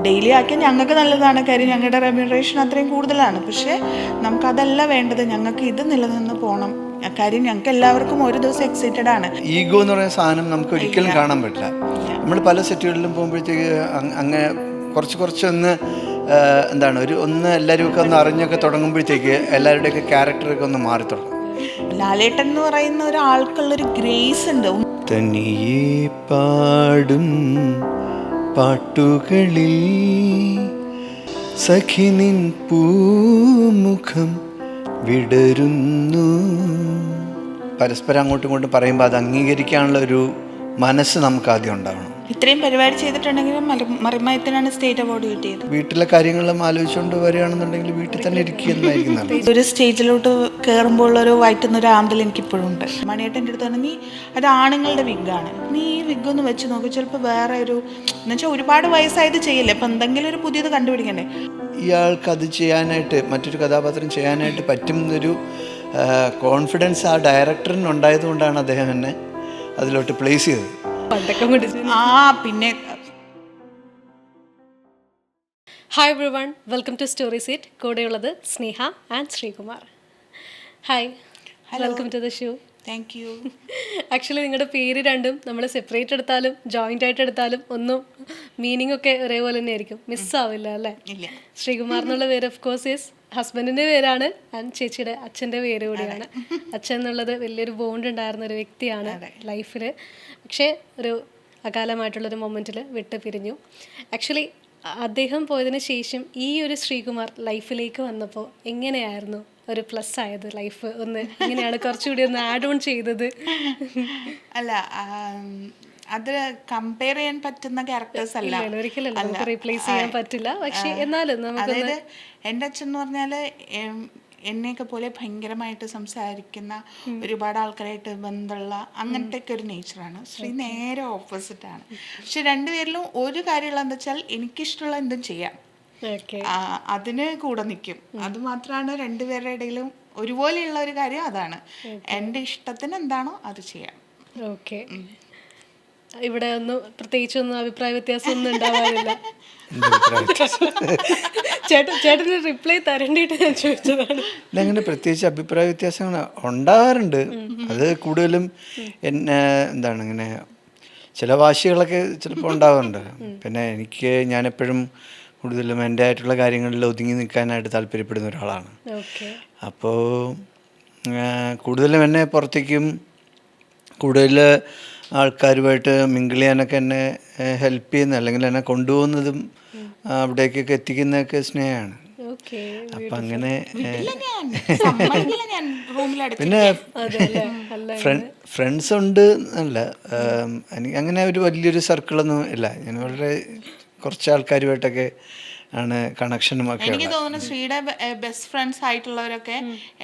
Daily ആക്കിയാൽ ഞങ്ങൾക്ക് നല്ലതാണ്, കാര്യം ഞങ്ങളുടെ റെമ്യൂണറേഷൻ അത്രയും കൂടുതലാണ്. പക്ഷേ നമുക്കതല്ല വേണ്ടത്, ഞങ്ങൾക്ക് ഇത് നിലനിന്ന് പോകണം. കാര്യം ഞങ്ങൾക്ക് എല്ലാവർക്കും ഒരു ദിവസം എക്സൈറ്റഡ് ആണ്. ഈഗോ എന്ന് പറയുന്ന സാധനം നമുക്ക് ഒരിക്കലും കാണാൻ പറ്റില്ല. നമ്മൾ പല സെറ്റുകളിലും പോകുമ്പോഴത്തേക്ക് അങ്ങനെ കുറച്ചൊന്ന് എന്താണ് ഒന്ന് എല്ലാവരും ഒന്ന് അറിഞ്ഞൊക്കെ തുടങ്ങുമ്പോഴത്തേക്ക് എല്ലാവരുടെയൊക്കെ ക്യാരക്ടറൊക്കെ ഒന്ന് മാറി തുടങ്ങും. ലാലേട്ടൻ എന്ന് പറയുന്ന ഒരാൾക്കുള്ളൊരു ഗ്രേസ് ഉണ്ട്. തനിയെ പാടും പാട്ടുകളിൽ സഖിനിൻ പൂമുഖം വിടരുന്നു. പരസ്പരം അങ്ങോട്ടും ഇങ്ങോട്ടും പറയുമ്പോൾ അത് അംഗീകരിക്കാനുള്ള ഒരു മനസ്സ് നമുക്ക് ആദ്യം ഉണ്ടാവണം. ഇത്രയും പരിപാടി ചെയ്തിട്ടുണ്ടെങ്കിലും മറിമായത്തിനാണ് സ്റ്റേറ്റ് അവാർഡ് കിട്ടിയത്. വീട്ടിലെ കാര്യങ്ങളും ആലോചിച്ചുകൊണ്ട് വരികയാണെന്നുണ്ടെങ്കിൽ വീട്ടിൽ തന്നെ ഇരിക്കുന്നതായിരിക്കും. ഒരു സ്റ്റേജിലോട്ട് കയറുമ്പോൾ ഒരു വയറ്റുന്നൊരു ആന്തൽ എനിക്കിപ്പോഴും ഉണ്ട്. മണിയേട്ടൻ്റെ അടുത്ത് തന്നെ, നീ അത് ആണുങ്ങളുടെ വിഗ്ഗാണ്, നീ ഈ വിഗ്ഗൊന്ന് വെച്ച് നോക്കി, ചിലപ്പോൾ വേറെ ഒരു എന്നുവെച്ചാൽ ഒരുപാട് വയസ്സായത് ചെയ്യില്ല, അപ്പം എന്തെങ്കിലും ഒരു പുതിയത് കണ്ടുപിടിക്കണ്ടേ. ഇയാൾക്ക് അത് ചെയ്യാനായിട്ട്, മറ്റൊരു കഥാപാത്രം ചെയ്യാനായിട്ട് പറ്റുന്നൊരു കോൺഫിഡൻസ് ആ ഡയറക്ടറിന് ഉണ്ടായതുകൊണ്ടാണ് അദ്ദേഹം എന്നെ അതിലോട്ട് പ്ലേസ് ചെയ്തത്. പിന്നെ hi everyone, welcome to story seat. കൂടെയുള്ളത് Sneha and Sreekumar. Hi, welcome to the show. Thank you. Actually നിങ്ങളുടെ പേര് രണ്ടും നമ്മൾ സെപ്പറേറ്റ് എടുത്താലും ജോയിൻ്റ് ആയിട്ട് എടുത്താലും ഒന്നും മീനിങ് ഒക്കെ ഒരേപോലെ തന്നെ ആയിരിക്കും, മിസ്സാവില്ല അല്ലേ? ശ്രീകുമാർ എന്നുള്ള പേര് ഓഫ് കോഴ്സ് ഈസ് ഹസ്ബൻഡിൻ്റെ പേരാണ് ആൻഡ് ചേച്ചിയുടെ അച്ഛൻ്റെ പേര് കൂടിയാണ്. അച്ഛൻ എന്നുള്ളത് വലിയൊരു ബോണ്ട് ഉണ്ടായിരുന്ന ഒരു വ്യക്തിയാണ് ലൈഫിൽ. പക്ഷേ ഒരു അകാലമായിട്ടുള്ളൊരു മൊമെൻറ്റിൽ വിട്ട് പിരിഞ്ഞു. ആക്ച്വലി അദ്ദേഹം പോയതിന് ശേഷം ഈ ഒരു ശ്രീകുമാർ ലൈഫിലേക്ക് വന്നപ്പോൾ എങ്ങനെയായിരുന്നു ഒരു പ്ലസ് ആയത് ലൈഫ്? ഒന്ന് എങ്ങനെയാണ് കുറച്ചുകൂടി ഒന്ന് ആഡ് ഓൺ ചെയ്തത്? അല്ല, അത് കമ്പയർ ചെയ്യാൻ പറ്റുന്ന ക്യാരക്ടേഴ്സ് അല്ല, ഒരിക്കലല്ല, നമുക്ക് റീപ്ലേസ് ചെയ്യാൻ പറ്റില്ല. പക്ഷെ എന്നാലും നമുക്ക് എൻ്റെ അച്ഛൻ എന്ന് പറഞ്ഞാൽ എന്നെയൊക്കെ പോലെ ഭയങ്കരമായിട്ട് സംസാരിക്കുന്ന, ഒരുപാട് ആൾക്കാരായിട്ട് ബന്ധമുള്ള അങ്ങനത്തെ ഒക്കെ ഒരു നേച്ചറാണ്. ശ്രീ നേരെ ഓപ്പോസിറ്റാണ്. പക്ഷെ രണ്ടുപേരിലും ഒരു കാര്യമുള്ള എന്താ വെച്ചാൽ, എനിക്കിഷ്ടമുള്ള എന്തും ചെയ്യാം, അതിന് കൂടെ നിൽക്കും. അത് മാത്രമാണ് രണ്ടുപേരുടെ ഇടയിലും ഒരുപോലെയുള്ള ഒരു കാര്യം. അതാണ് എൻ്റെ ഇഷ്ടത്തിന് എന്താണോ അത് ചെയ്യാം. ഓക്കെ, ഇവിടെ ഒന്നും പ്രത്യേകിച്ചൊന്നും അഭിപ്രായ വ്യത്യാസം ഒന്നും ഉണ്ടാവാറില്ല. ചേട്ടന് റിപ്ലൈ തരേണ്ടിയിട്ട് ഞാൻ ചോദിച്ചതാണ്. അങ്ങനെ പ്രത്യേകിച്ച് അഭിപ്രായ വ്യത്യാസങ്ങൾ ഉണ്ടാകാറുണ്ട്. അത് കൂടുതലും എന്താണ് ഇങ്ങനെ ചില വാശികളൊക്കെ ചിലപ്പോൾ ഉണ്ടാകാറുണ്ട്. പിന്നെ ഞാനെപ്പോഴും കൂടുതലും എൻ്റെ ആയിട്ടുള്ള കാര്യങ്ങളിൽ ഒതുങ്ങി നിൽക്കാനായിട്ട് താല്പര്യപ്പെടുന്ന ഒരാളാണ്. അപ്പോൾ കൂടുതലും എന്നെ പുറത്തേക്കും കൂടുതൽ ആൾക്കാരുമായിട്ട് മിങ്കിൾ ചെയ്യാനൊക്കെ എന്നെ ഹെൽപ്പ് ചെയ്യുന്ന, അല്ലെങ്കിൽ എന്നെ കൊണ്ടുപോകുന്നതും അവിടേക്കൊക്കെ എത്തിക്കുന്നതൊക്കെ സ്നേഹമാണ്. അപ്പം അങ്ങനെ പിന്നെ ഫ്രണ്ട്സ് ഉണ്ട് അല്ല, എനിക്ക് അങ്ങനെ ഒരു വലിയൊരു സർക്കിളൊന്നും ഇല്ല. ഞാൻ വളരെ കുറച്ച് ആൾക്കാരുമായിട്ടൊക്കെ ആണ് കണക്ഷനും ഒക്കെ. എനിക്ക് തോന്നുന്നു ശ്രീയുടെ ബെസ്റ്റ് ഫ്രണ്ട്സ് ആയിട്ടുള്ളവരൊക്കെ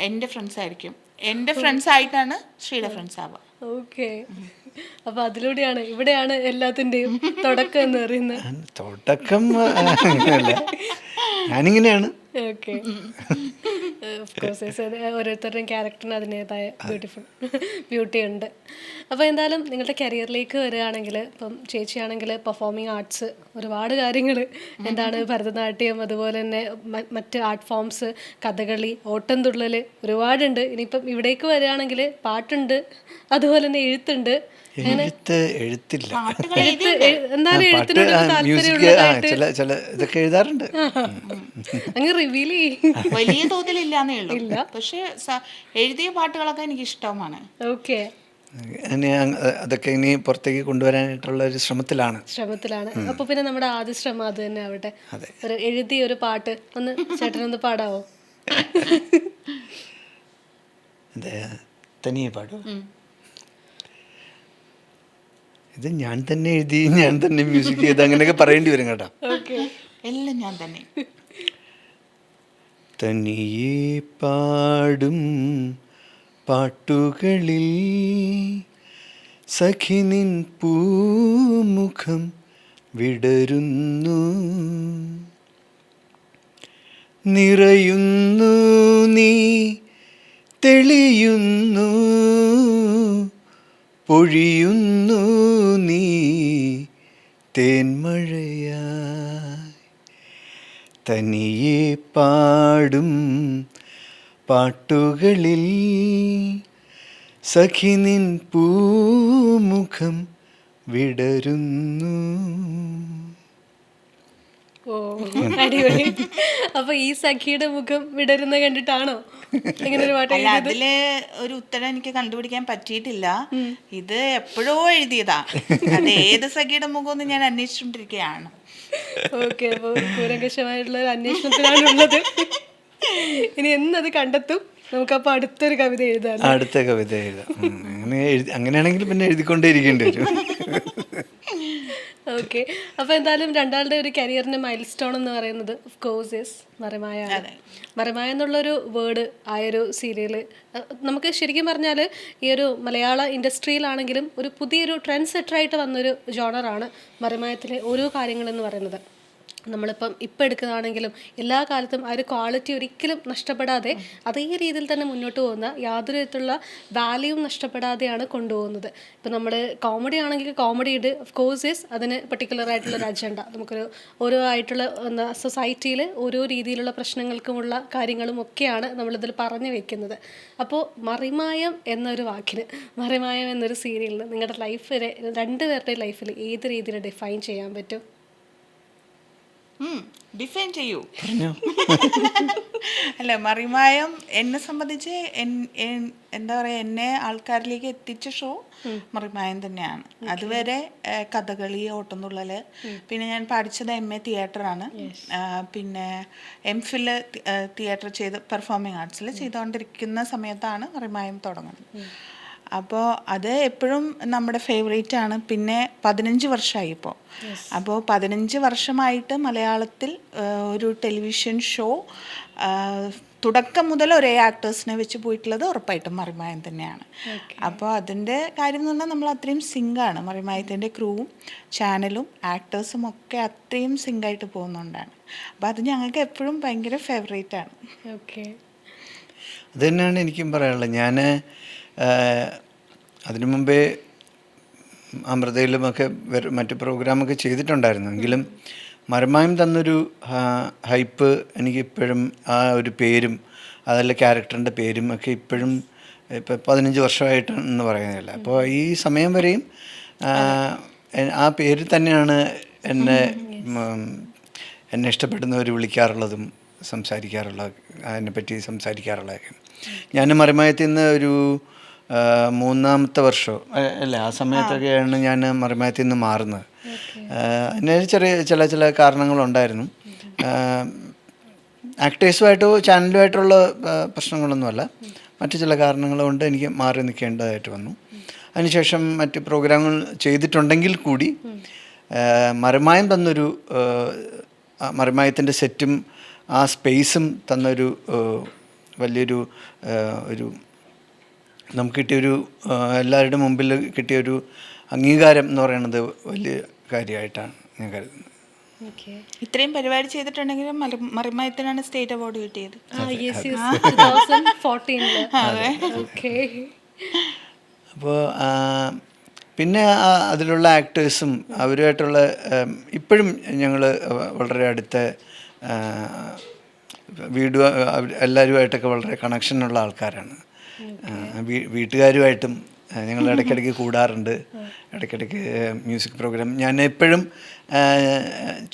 എൻ്റെ ഫ്രണ്ട്സ് ആയിരിക്കും. എൻ്റെ ഫ്രണ്ട്സ് ആയിട്ടാണ് ശ്രീയുടെ ഫ്രണ്ട്സ് ആവുക. ഓക്കെ, അപ്പൊ അതിലൂടെയാണ് ഇവിടെയാണ് എല്ലാത്തിൻ്റെയും തുടക്കം എന്ന് പറയുന്നത്. തുടക്കം ഞാനിങ്ങനെയാണ്. ഓക്കെ, ഓരോരുത്തരുടെയും ക്യാരക്ടറിന് അതിൻ്റെതായ ബ്യൂട്ടി ഉണ്ട്. അപ്പോൾ എന്തായാലും നിങ്ങളുടെ കരിയറിലേക്ക് വരികയാണെങ്കിൽ, ഇപ്പം ചേച്ചിയാണെങ്കിൽ പെർഫോമിംഗ് ആർട്സ് ഒരുപാട് കാര്യങ്ങൾ, എന്താണ് ഭരതനാട്യം, അതുപോലെ തന്നെ മറ്റ് ആർട്ട് ഫോംസ്, കഥകളി, ഓട്ടംതുള്ളൽ ഒരുപാടുണ്ട്. ഇനിയിപ്പം ഇവിടേക്ക് വരികയാണെങ്കിൽ പാട്ടുണ്ട്, അതുപോലെ തന്നെ എഴുത്തുണ്ട്. എഴുത്തില്ല, എന്നാലും ഇതൊക്കെ എഴുതാറുണ്ട്. അങ്ങ് റിവീൽ ചെയ്യും. വലിയ തോതിലില്ലാന്നേ ഉള്ളൂ, പക്ഷെ എഴുതിയ പാട്ടുകളൊക്കെ എനിക്ക് ഇഷ്ടമാണ്. ഓക്കെ, അതൊക്കെ ഇനി പുറത്തേക്ക് കൊണ്ടുവരാനായിട്ടുള്ള ഒരു ശ്രമത്തിലാണ്. അപ്പൊ പിന്നെ നമ്മുടെ ആദ്യ ശ്രമം അത് തന്നെ ആവട്ടെ. ഒരു എഴുതിയ ഒരു പാട്ട് ഒന്ന് ചേട്ടനൊന്ന് പാടാവോ? അതെ, തനിയെ പാടും. ഇത് ഞാൻ തന്നെ എഴുതി, ഞാൻ തന്നെ മ്യൂസിക് ചെയ്ത് അങ്ങനെയൊക്കെ പറയേണ്ടി വരും കേട്ടോ. എല്ലാം ഞാൻ തന്നെ. തനിയെ പാടും പാട്ടുകളിൽ സഖിനിൻ പൂമുഖം വിടരുന്നു, നിറയുന്നു നീ, തെളിയുന്നു, പൊഴിയുന്നു നീ തേന്മഴയായി. തനിയെ പാടും പാട്ടുകളിൽ സഖി നിൻ പൂമുഖം വിടരുന്നു. ഓ അടിപൊളി. അപ്പൊ ഈ സഖിയുടെ മുഖം വിടരുന്ന കണ്ടിട്ടാണോ ഇങ്ങനെ ഒരു പാട്ട് അല്ല, എഴുതിയത്? അതില് ഒരു ഉത്തരം എനിക്ക് കണ്ടുപിടിക്കാൻ പറ്റിയിട്ടില്ല. ഇത് എപ്പോഴോ എഴുതിയതാ. അത് ഏത് സഖിയുടെ മുഖമെന്ന് ഞാൻ അന്വേഷിച്ചുകൊണ്ടിരിക്കുകയാണ്. ഓക്കെ, അപ്പോൾ കൂലങ്കഷമായിട്ടുള്ള ഒരു അന്വേഷണത്തിലാണുള്ളത്. ഇനി എന്നത് കണ്ടെത്തും. നമുക്കപ്പോൾ അടുത്തൊരു കവിത എഴുതാം. അടുത്ത കവിത എഴുതാം. അങ്ങനെയാണെങ്കിൽ പിന്നെ എഴുതിക്കൊണ്ടേ ഇരിക്കേണ്ടി വരും. ഓക്കെ, അപ്പോൾ എന്തായാലും രണ്ടാളുടെ ഒരു കരിയറിൻ്റെ മൈൽ സ്റ്റോൺ എന്ന് പറയുന്നത് of course is Marimaya. Marimaya എന്നുള്ളൊരു വേർഡ് ആയൊരു സീരിയൽ നമുക്ക് ശരിക്കും പറഞ്ഞാൽ ഈ ഒരു മലയാള ഇൻഡസ്ട്രിയിലാണെങ്കിലും ഒരു പുതിയൊരു ട്രെൻഡ് സെറ്ററായിട്ട് വന്നൊരു ജോണറാണ് മറിമായത്തിലെ ഓരോ കാര്യങ്ങളെന്ന് പറയുന്നത്. നമ്മളിപ്പം ഇപ്പം എടുക്കുന്നതാണെങ്കിലും എല്ലാ കാലത്തും ആ ഒരു ക്വാളിറ്റി ഒരിക്കലും നഷ്ടപ്പെടാതെ അതേ രീതിയിൽ തന്നെ മുന്നോട്ട് പോകുന്ന യാതൊരു വിധത്തിലുള്ള വാല്യൂവും നഷ്ടപ്പെടാതെയാണ് കൊണ്ടുപോകുന്നത്. ഇപ്പം നമ്മൾ കോമഡി ആണെങ്കിൽ കോമഡിയുടെ ഓഫ് കോഴ്സ് ഇസ് അതിന് പെർട്ടിക്കുലർ ആയിട്ടുള്ളൊരു അജണ്ട, നമുക്കൊരു ഓരോ ആയിട്ടുള്ള എന്താ സൊസൈറ്റിയിൽ ഓരോ രീതിയിലുള്ള പ്രശ്നങ്ങൾക്കുമുള്ള കാര്യങ്ങളും ഒക്കെയാണ് നമ്മളിതിൽ പറഞ്ഞു വെക്കുന്നത്. അപ്പോൾ മറിമായം എന്നൊരു വാക്കിന്, മറിമായം എന്നൊരു സീരിയലിന് നിങ്ങളുടെ ലൈഫിൽ രണ്ടുപേരുടെ ലൈഫിൽ ഏത് രീതിയിൽ ഡിഫൈൻ ചെയ്യാൻ പറ്റും? ഡിഫൈൻ ചെയ്യൂ. അല്ല, മറിമായം എന്നെ സംബന്ധിച്ച് എന്താ പറയുക, എന്നെ ആൾക്കാരിലേക്ക് എത്തിച്ച ഷോ മറിമായം തന്നെയാണ്. അതുവരെ കഥകളി, ഓട്ടംതുള്ളല്, പിന്നെ ഞാൻ പഠിച്ചത് MA തിയേറ്ററാണ്. പിന്നെ MPhil തിയേറ്റർ ചെയ്ത് പെർഫോമിംഗ് ആർട്സിൽ ചെയ്തുകൊണ്ടിരിക്കുന്ന സമയത്താണ് മറിമായം തുടങ്ങുന്നത്. അപ്പോൾ അത് എപ്പോഴും നമ്മുടെ ഫേവറേറ്റ് ആണ്. പിന്നെ 15 വർഷമായി ഇപ്പോൾ. അപ്പോൾ 15 വർഷമായിട്ട് മലയാളത്തിൽ ഒരു ടെലിവിഷൻ ഷോ തുടക്കം മുതൽ ഒരേ ആക്ടേഴ്സിനെ വെച്ച് പോയിട്ടുള്ളത് ഉറപ്പായിട്ടും മറിമായം തന്നെയാണ്. അപ്പോൾ അതിൻ്റെ കാര്യം എന്ന് പറഞ്ഞാൽ നമ്മൾ അത്രയും സിങ്കാണ്. മറിമായത്തിൻ്റെ ക്രൂവും ചാനലും ആക്ടേഴ്സും ഒക്കെ അത്രയും സിങ്കായിട്ട് പോകുന്നതുകൊണ്ടാണ്. അപ്പോൾ അത് ഞങ്ങൾക്ക് എപ്പോഴും ഭയങ്കര ഫേവറേറ്റ് ആണ്. ഓക്കെ, അത് തന്നെയാണ് എനിക്കും പറയാനുള്ളത്. ഞാൻ അതിനു മുമ്പേ അമൃതയിലുമൊക്കെ മറ്റ് പ്രോഗ്രാമൊക്കെ ചെയ്തിട്ടുണ്ടായിരുന്നു. എങ്കിലും മറിമായം തന്നൊരു ഹൈപ്പ് എനിക്കിപ്പോഴും, ആ ഒരു പേരും അതല്ല ക്യാരക്ടറിൻ്റെ പേരും ഒക്കെ ഇപ്പോഴും ഇപ്പം 15 വർഷമായിട്ടെന്ന് പറയുന്നില്ല. അപ്പോൾ ഈ സമയം വരെയും ആ പേര് തന്നെയാണ് എന്നെ ഇഷ്ടപ്പെടുന്നവർ വിളിക്കാറുള്ളതും അതിനെപ്പറ്റി സംസാരിക്കാറുള്ളതൊക്കെ. ഞാൻ മറിമായത്തിൽ നിന്ന് ഒരു 3-ാമത്തെ വർഷം അല്ലേ, ആ സമയത്തൊക്കെയാണ് ഞാൻ മറിമായത്തിൽ നിന്ന് മാറുന്നത്. അതിന് ചില കാരണങ്ങളുണ്ടായിരുന്നു. ആക്ടേഴ്സുമായിട്ടോ ചാനലുമായിട്ടുള്ള പ്രശ്നങ്ങളൊന്നുമല്ല, മറ്റു ചില കാരണങ്ങൾ കൊണ്ട് എനിക്ക് മാറി നിൽക്കേണ്ടതായിട്ട് വന്നു. അതിനുശേഷം മറ്റ് പ്രോഗ്രാമുകൾ ചെയ്തിട്ടുണ്ടെങ്കിൽ കൂടി മറിമായം തന്നൊരു മറിമായത്തിൻ്റെ സെറ്റും ആ സ്പേസും തന്നൊരു വലിയൊരു നമുക്ക് കിട്ടിയൊരു എല്ലാവരുടെ മുമ്പിൽ കിട്ടിയൊരു അംഗീകാരം എന്ന് പറയുന്നത് വലിയ കാര്യമായിട്ടാണ് ഞാൻ കരുതുന്നത്. ഇത്രയും പരിപാടി ചെയ്തിട്ടുണ്ടെങ്കിലും മറിമായത്തിനാണ് സ്റ്റേറ്റ് അവാർഡ് കിട്ടിയത്. അപ്പോൾ പിന്നെ അതിലുള്ള ആക്ടേഴ്സും അവരുമായിട്ടുള്ള ഇപ്പോഴും ഞങ്ങൾ വളരെ അടുത്ത എല്ലാവരുമായിട്ടൊക്കെ വളരെ കണക്ഷനുള്ള ആൾക്കാരാണ്. വീട്ടുകാരുമായിട്ടും ഞങ്ങൾ ഇടയ്ക്കിടയ്ക്ക് കൂടാറുണ്ട്. ഇടയ്ക്കിടയ്ക്ക് മ്യൂസിക് പ്രോഗ്രാം ഞാൻ എപ്പോഴും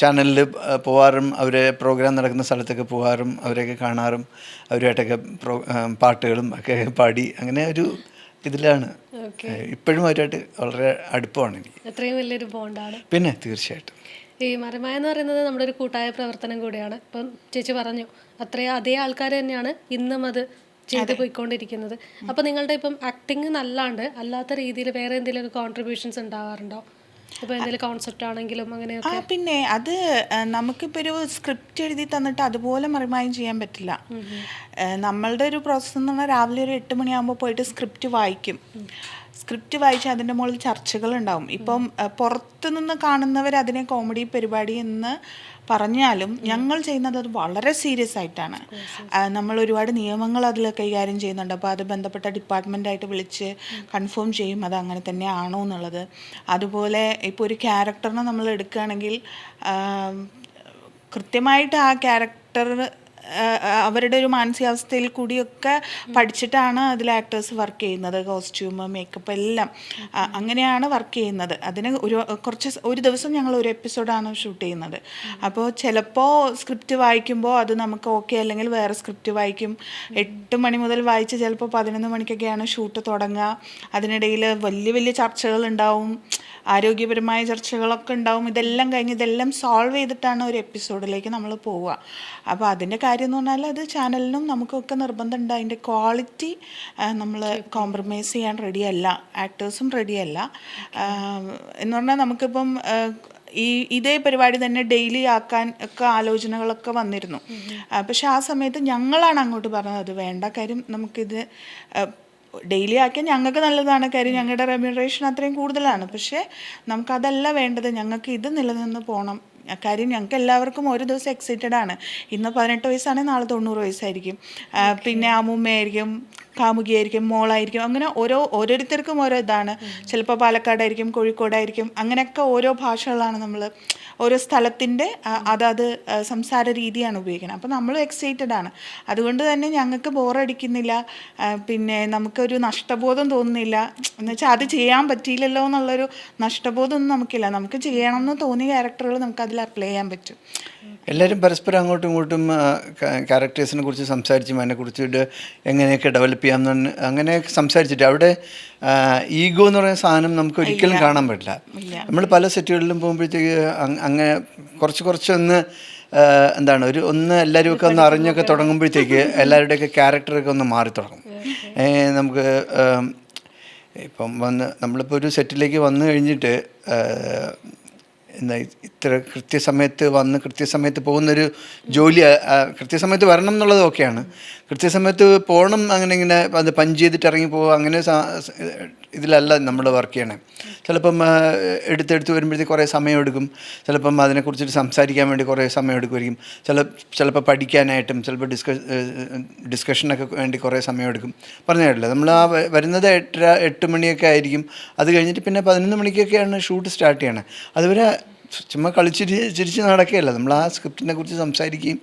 ചാനലിൽ പോവാറും അവരെ പ്രോഗ്രാം നടക്കുന്ന സ്ഥലത്തൊക്കെ പോവാറും അവരെയൊക്കെ കാണാറും അവരുമായിട്ടൊക്കെ പാട്ടുകളും ഒക്കെ പാടി അങ്ങനെ ഒരു ഇതിലാണ്. ഇപ്പോഴും അവരുമായിട്ട് വളരെ അടുപ്പമാണ് എനിക്ക്. അത്രയും വലിയൊരു ബോണ്ടാണ്. പിന്നെ തീർച്ചയായിട്ടും ഈ മറിമായ എന്ന് പറയുന്നത് നമ്മുടെ ഒരു കൂട്ടായ പ്രവർത്തനം കൂടിയാണ്. ഇപ്പം ചേച്ചി പറഞ്ഞു അത്രയും അതേ ആൾക്കാർ തന്നെയാണ് ഇന്നും അത് ചെയ്ത് പോയിക്കൊണ്ടിരിക്കുന്നത്. അപ്പോൾ നിങ്ങളുടെ ഇപ്പം ആക്ടിങ് നല്ലാണ്ട് അല്ലാത്ത രീതിയിൽ വേറെ എന്തെങ്കിലുമൊക്കെ കോൺട്രിബ്യൂഷൻസ് ഉണ്ടാവാറുണ്ടോ? ഇപ്പോൾ എന്തെങ്കിലും കോൺസെപ്റ്റ് ആണെങ്കിലും അങ്ങനെയൊക്കെ? പിന്നെ അത് നമുക്കിപ്പോൾ ഒരു സ്ക്രിപ്റ്റ് എഴുതി തന്നിട്ട് അതുപോലെ മറിമായം ചെയ്യാൻ പറ്റില്ല. നമ്മളുടെ ഒരു പ്രോസസ്സ് എന്ന് പറഞ്ഞാൽ രാവിലെ ഒരു 8 മണിയാകുമ്പോൾ പോയിട്ട് സ്ക്രിപ്റ്റ് വായിക്കും. സ്ക്രിപ്റ്റ് വായിച്ച് അതിൻ്റെ മുകളിൽ ചർച്ചകളുണ്ടാവും. ഇപ്പം പുറത്തുനിന്ന് കാണുന്നവർ അതിനെ കോമഡി പരിപാടി എന്ന് പറഞ്ഞാലും ഞങ്ങൾ ചെയ്യുന്നത് അത് വളരെ സീരിയസ് ആയിട്ടാണ്. നമ്മൾ ഒരുപാട് നിയമങ്ങൾ അതിൽ കൈകാര്യം ചെയ്യുന്നുണ്ട്. അപ്പോൾ അത് ബന്ധപ്പെട്ട ഡിപ്പാർട്ട്മെൻറ്റായിട്ട് വിളിച്ച് കൺഫേം ചെയ്യും അത് അങ്ങനെ തന്നെ ആണോ എന്നുള്ളത്. അതുപോലെ ഇപ്പോൾ ഒരു ക്യാരക്ടറിനെ നമ്മൾ എടുക്കുകയാണെങ്കിൽ കൃത്യമായിട്ട് ആ ക്യാരക്ടർ അവരുടെ ഒരു മാനസികാവസ്ഥയിൽ കൂടിയൊക്കെ പഠിച്ചിട്ടാണ് അതിൽ ആക്ടേഴ്സ് വർക്ക് ചെയ്യുന്നത്. കോസ്റ്റ്യൂം, മേക്കപ്പ് എല്ലാം അങ്ങനെയാണ് വർക്ക് ചെയ്യുന്നത്. അതിന് ഒരു ദിവസം ഞങ്ങൾ ഒരു എപ്പിസോഡാണ് ഷൂട്ട് ചെയ്യുന്നത്. അപ്പോൾ ചിലപ്പോൾ സ്ക്രിപ്റ്റ് വായിക്കുമ്പോൾ അത് നമുക്ക് ഓക്കെ അല്ലെങ്കിൽ വേറെ സ്ക്രിപ്റ്റ് വായിക്കും. 8 മണി മുതൽ വായിച്ച് ചിലപ്പോൾ 11 മണിക്കൊക്കെയാണ് ഷൂട്ട് തുടങ്ങുക. അതിനിടയിൽ വലിയ വലിയ ചർച്ചകൾ ഉണ്ടാവും, ആരോഗ്യപരമായ ചർച്ചകളൊക്കെ ഉണ്ടാവും. ഇതെല്ലാം കഴിഞ്ഞ് ഇതെല്ലാം സോൾവ് ചെയ്തിട്ടാണ് ഒരു എപ്പിസോഡിലേക്ക് നമ്മൾ പോവുക. അപ്പോൾ അതിൻ്റെ കാര്യം എന്ന് പറഞ്ഞാൽ അത് ചാനലിനും നമുക്കൊക്കെ നിർബന്ധമുണ്ട്. അതിൻ്റെ ക്വാളിറ്റി നമ്മൾ കോംപ്രമൈസ് ചെയ്യാൻ റെഡിയല്ല, ആക്ടേഴ്സും റെഡിയല്ല. എന്ന് പറഞ്ഞാൽ നമുക്കിപ്പം ഇതേ പരിപാടി തന്നെ ഡെയിലി ആക്കാൻ ഒക്കെ ആലോചനകളൊക്കെ വന്നിരുന്നു. പക്ഷെ ആ സമയത്ത് ഞങ്ങളാണ് അങ്ങോട്ട് പറഞ്ഞത് അത് വേണ്ട, കാര്യം നമുക്കിത് ഡെയിലി ആക്കിയാൽ ഞങ്ങൾക്ക് നല്ലതാണ്, കാര്യം ഞങ്ങളുടെ റെമ്യൂണറേഷൻ അത്രയും കൂടുതലാണ്. പക്ഷേ നമുക്കതല്ല വേണ്ടത്, ഞങ്ങൾക്ക് ഇത് നിലനിന്ന് പോകണം. കാര്യം ഞങ്ങൾക്ക് എല്ലാവർക്കും ഒരു ദിവസം എക്സൈറ്റഡ് ആണ്. ഇന്ന് 18 വയസ്സാണെങ്കിൽ നാളെ 90 വയസ്സായിരിക്കും, പിന്നെ അമ്മൂമ്മയായിരിക്കും, കാമുകിയായിരിക്കും, മോളായിരിക്കും, അങ്ങനെ ഓരോരുത്തർക്കും ഓരോ ഇതാണ്. ചിലപ്പോൾ പാലക്കാടായിരിക്കും, കോഴിക്കോടായിരിക്കും, അങ്ങനെയൊക്കെ ഓരോ ഭാഷകളാണ് നമ്മൾ ഓരോ സ്ഥലത്തിൻ്റെ അതാത് സംസാര രീതിയാണ് ഉപയോഗിക്കുന്നത്. അപ്പോൾ നമ്മൾ എക്സൈറ്റഡ് ആണ്. അതുകൊണ്ട് തന്നെ ഞങ്ങൾക്ക് ബോറടിക്കുന്നില്ല, പിന്നെ നമുക്കൊരു നഷ്ടബോധം തോന്നുന്നില്ല. എന്ന് വെച്ചാൽ അത് ചെയ്യാൻ പറ്റിയില്ലല്ലോ എന്നുള്ളൊരു നഷ്ടബോധമൊന്നും നമുക്കില്ല. നമുക്ക് ചെയ്യണമെന്ന് തോന്നിയ ക്യാരക്ടറുകൾ നമുക്ക് അതിൽ അപ്ലൈ ചെയ്യാൻ പറ്റും. എല്ലാവരും പരസ്പരം അങ്ങോട്ടും ഇങ്ങോട്ടും ക്യാരക്ടേഴ്സിനെ കുറിച്ച് സംസാരിച്ചും അതിനെക്കുറിച്ചിട്ട് എങ്ങനെയൊക്കെ ഡെവലപ്പ് ചെയ്യാമെന്ന് അങ്ങനെയൊക്കെ സംസാരിച്ചിട്ട് അവിടെ ഈഗോ എന്ന് പറയുന്ന സാധനം നമുക്ക് ഒരിക്കലും കാണാൻ പറ്റില്ല. നമ്മൾ പല സെറ്റുകളിലും പോകുമ്പോഴത്തേക്ക് അങ്ങനെ കുറച്ചൊന്ന് എന്താണ് ഒന്ന് എല്ലാവരും ഒക്കെ ഒന്ന് അറിഞ്ഞൊക്കെ തുടങ്ങുമ്പോഴത്തേക്ക് എല്ലാവരുടെയൊക്കെ ക്യാരക്ടറൊക്കെ ഒന്ന് മാറി തുടങ്ങും. നമുക്ക് ഇപ്പം നമ്മളിപ്പോൾ ഒരു സെറ്റിലേക്ക് വന്നു കഴിഞ്ഞിട്ട് എന്താ ഇത്ര കൃത്യസമയത്ത് പോകുന്നൊരു ജോലി, കൃത്യസമയത്ത് വരണം എന്നുള്ളത് ഓക്കെയാണ്. കൃത്യസമയത്ത് പോകണം, അങ്ങനെ ഇങ്ങനെ അത് പഞ്ച് ചെയ്തിട്ട് ഇറങ്ങി പോകുക, അങ്ങനെ ഇതിലല്ല നമ്മൾ വർക്ക് ചെയ്യണേ. ചിലപ്പം എടുത്ത് വരുമ്പോഴത്തേക്ക് കുറേ സമയമെടുക്കും. ചിലപ്പം അതിനെക്കുറിച്ചിട്ട് സംസാരിക്കാൻ വേണ്ടി കുറേ സമയം എടുക്കുമായിരിക്കും. ചിലപ്പോൾ പഠിക്കാനായിട്ടും ചിലപ്പോൾ ഡിസ്കഷനൊക്കെ വേണ്ടി കുറേ സമയമെടുക്കും. പറഞ്ഞു കേട്ടില്ല, നമ്മൾ ആ വരുന്നത് 8 മണിയൊക്കെ ആയിരിക്കും. അത് കഴിഞ്ഞിട്ട് പിന്നെ 11 മണിക്കൊക്കെയാണ് ഷൂട്ട് സ്റ്റാർട്ട് ചെയ്യണത്. അതുവരെ ചുമ്മാ ചിരിച്ച് നടക്കുകയല്ല, നമ്മൾ ആ സ്ക്രിപ്റ്റിനെ കുറിച്ച് സംസാരിക്കുകയും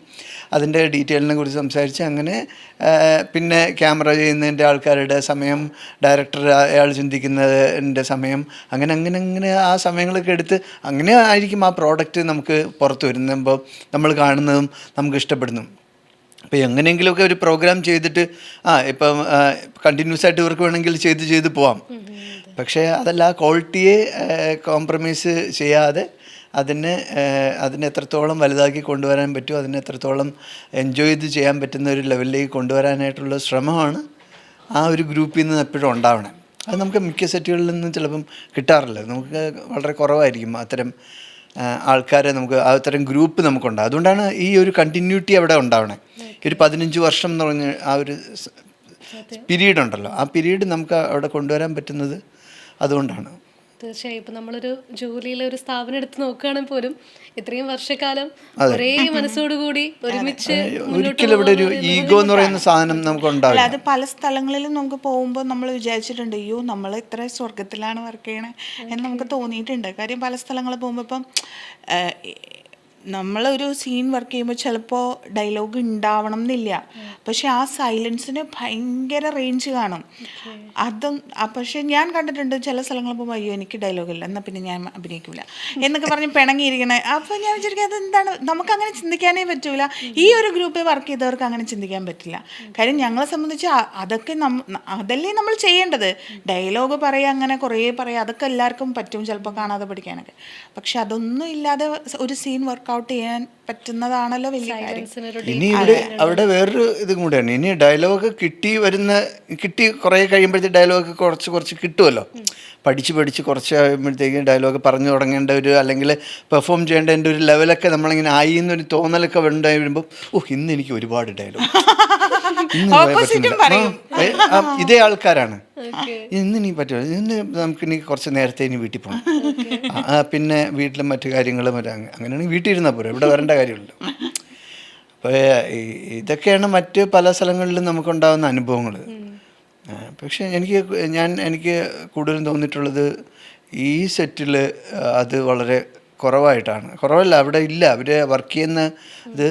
അതിൻ്റെ ഡീറ്റെയിലിനെ കുറിച്ച് സംസാരിച്ച് അങ്ങനെ പിന്നെ ക്യാമറ ചെയ്യുന്നതിൻ്റെ ആൾക്കാരുടെ സമയം, ഡയറക്ടർ അയാൾ ചിന്തിക്കുന്നതിൻ്റെ സമയം, അങ്ങനെ ആ സമയങ്ങളൊക്കെ എടുത്ത് അങ്ങനെ ആയിരിക്കും ആ പ്രോഡക്റ്റ് നമുക്ക് പുറത്ത് വരുമ്പോൾ നമ്മൾ കാണുന്നതും നമുക്ക് ഇഷ്ടപ്പെടുന്നു. അപ്പോൾ എങ്ങനെയെങ്കിലുമൊക്കെ ഒരു പ്രോഗ്രാം ചെയ്തിട്ട് ഇപ്പം കണ്ടിന്യൂസ് ആയിട്ട് ഇവർക്ക് വേണമെങ്കിൽ ചെയ്ത് പോവാം. പക്ഷേ അതല്ല, ആ ക്വാളിറ്റിയെ കോംപ്രമൈസ് ചെയ്യാതെ അതിനെ എത്രത്തോളം വലുതാക്കി കൊണ്ടുവരാൻ പറ്റുമോ, അതിനെ എത്രത്തോളം എൻജോയ് ചെയ്ത് ചെയ്യാൻ പറ്റുന്ന ഒരു ലെവലിലേക്ക് കൊണ്ടുവരാനായിട്ടുള്ള ശ്രമമാണ് ആ ഒരു ഗ്രൂപ്പിൽ നിന്ന് എപ്പോഴും ഉണ്ടാവണം. അത് നമുക്ക് മിക്ക സെറ്റുകളിൽ നിന്നും ചിലപ്പം കിട്ടാറില്ല. നമുക്ക് വളരെ കുറവായിരിക്കും അത്തരം ആൾക്കാരെ നമുക്ക് അത്തരം ഗ്രൂപ്പ് നമുക്കുണ്ട്. അതുകൊണ്ടാണ് ഈ ഒരു കണ്ടിന്യൂറ്റി അവിടെ ഉണ്ടാവണേ. ഒരു 15 വർഷം എന്ന് പറഞ്ഞ ആ ഒരു പീരീഡ് ഉണ്ടല്ലോ, ആ പീരീഡ് നമുക്ക് അവിടെ കൊണ്ടുവരാൻ പറ്റുന്നത് അതുകൊണ്ടാണ്. തീർച്ചയായും ഇപ്പം നമ്മളൊരു ജോലിയിലെ ഒരു സ്ഥാപനം എടുത്ത് നോക്കുകയാണെങ്കിൽ പോലും ഇത്രയും വർഷക്കാലം ഒരേ മനസ്സോടുകൂടി ഒരുമിച്ച് ഒരിക്കലും ഇവിടെ ഒരു ഈഗോ എന്ന് പറയുന്ന സാധനം നമുക്ക് ഉണ്ടാവില്ല. അത് പല സ്ഥലങ്ങളിലും നമുക്ക് പോകുമ്പോൾ നമ്മൾ വിചാരിച്ചിട്ടുണ്ട്, അയ്യോ നമ്മൾ ഇത്ര സ്വർഗത്തിലാണ് വർക്ക് ചെയ്യണേ എന്ന് നമുക്ക് തോന്നിയിട്ടുണ്ട്. കാര്യം പല സ്ഥലങ്ങളിൽ പോകുമ്പോൾ ഇപ്പം നമ്മളൊരു സീൻ വർക്ക് ചെയ്യുമ്പോൾ ചിലപ്പോൾ ഡയലോഗ് ഉണ്ടാവണം എന്നില്ല, പക്ഷെ ആ സൈലൻസിന് ഭയങ്കര റേഞ്ച് കാണും. പക്ഷെ ഞാൻ കണ്ടിട്ടുണ്ട് ചില സ്ഥലങ്ങളിൽ പോകുമ്പോൾ, അയ്യോ എനിക്ക് ഡയലോഗില്ല, എന്നാൽ പിന്നെ ഞാൻ അഭിനയിക്കില്ല എന്നൊക്കെ പറഞ്ഞ് പിണങ്ങിയിരിക്കണേ. അപ്പോൾ ഞാൻ വിചാരിക്കും അതെന്താണ്, നമുക്കങ്ങനെ ചിന്തിക്കാനേ പറ്റൂല. ഈ ഒരു ഗ്രൂപ്പിൽ വർക്ക് ചെയ്തവർക്ക് അങ്ങനെ ചിന്തിക്കാൻ പറ്റില്ല. കാര്യം ഞങ്ങളെ സംബന്ധിച്ച് അതൊക്കെ അതല്ലേ നമ്മൾ ചെയ്യേണ്ടത്. ഡയലോഗ് പറയുക, അങ്ങനെ കുറേ പറയുക, അതൊക്കെ എല്ലാവർക്കും പറ്റും ചിലപ്പോൾ കാണാതെ പഠിക്കാനൊക്കെ. പക്ഷെ അതൊന്നും ഇല്ലാതെ ഒരു സീൻ വർക്കൗട്ട് ചെയ്യാൻ പറ്റുന്നതാണല്ലോ വലിയ കാര്യം. ഇനി അവിടെ വേറൊരു ഇതും കൂടെയാണ്. ഇനി ഡയലോഗ് കിട്ടി കുറേ കഴിയുമ്പോഴത്തേക്ക് ഡയലോഗ് കുറച്ച് കിട്ടുമല്ലോ. പഠിച്ച് കുറച്ച് കഴിയുമ്പോഴത്തേക്കും ഡയലോഗ് പറഞ്ഞു തുടങ്ങേണ്ട ഒരു, അല്ലെങ്കിൽ പെർഫോം ചെയ്യേണ്ടതിൻ്റെ ഒരു ലെവലൊക്കെ നമ്മളിങ്ങനെ ആയി എന്നൊരു തോന്നലൊക്കെ ഉണ്ടായി വരുമ്പോൾ, ഇന്ന് എനിക്ക് ഒരുപാട് ഡയലോഗ് ഇതേ ആൾക്കാരാണ്, ഇന്ന് പറ്റുമോ, ഇന്ന് നമുക്കിനി കുറച്ച് നേരത്തെ ഇനി വീട്ടിൽ പോകണം, പിന്നെ വീട്ടിലും മറ്റു കാര്യങ്ങളും അങ്ങനെയാണെങ്കിൽ വീട്ടിൽ ഇരുന്നാൽ പോരാ, ഇവിടെ വരേണ്ട കാര്യമില്ലല്ലോ. അപ്പോൾ ഇതൊക്കെയാണ് മറ്റ് പല സ്ഥലങ്ങളിലും നമുക്കുണ്ടാകുന്ന അനുഭവങ്ങൾ. പക്ഷേ എനിക്ക് കൂടുതലും തോന്നിയിട്ടുള്ളത് ഈ സെറ്റിൽ അത് വളരെ കുറവല്ല, അവിടെ ഇല്ല. അവർ വർക്ക് ചെയ്യുന്ന ഇത്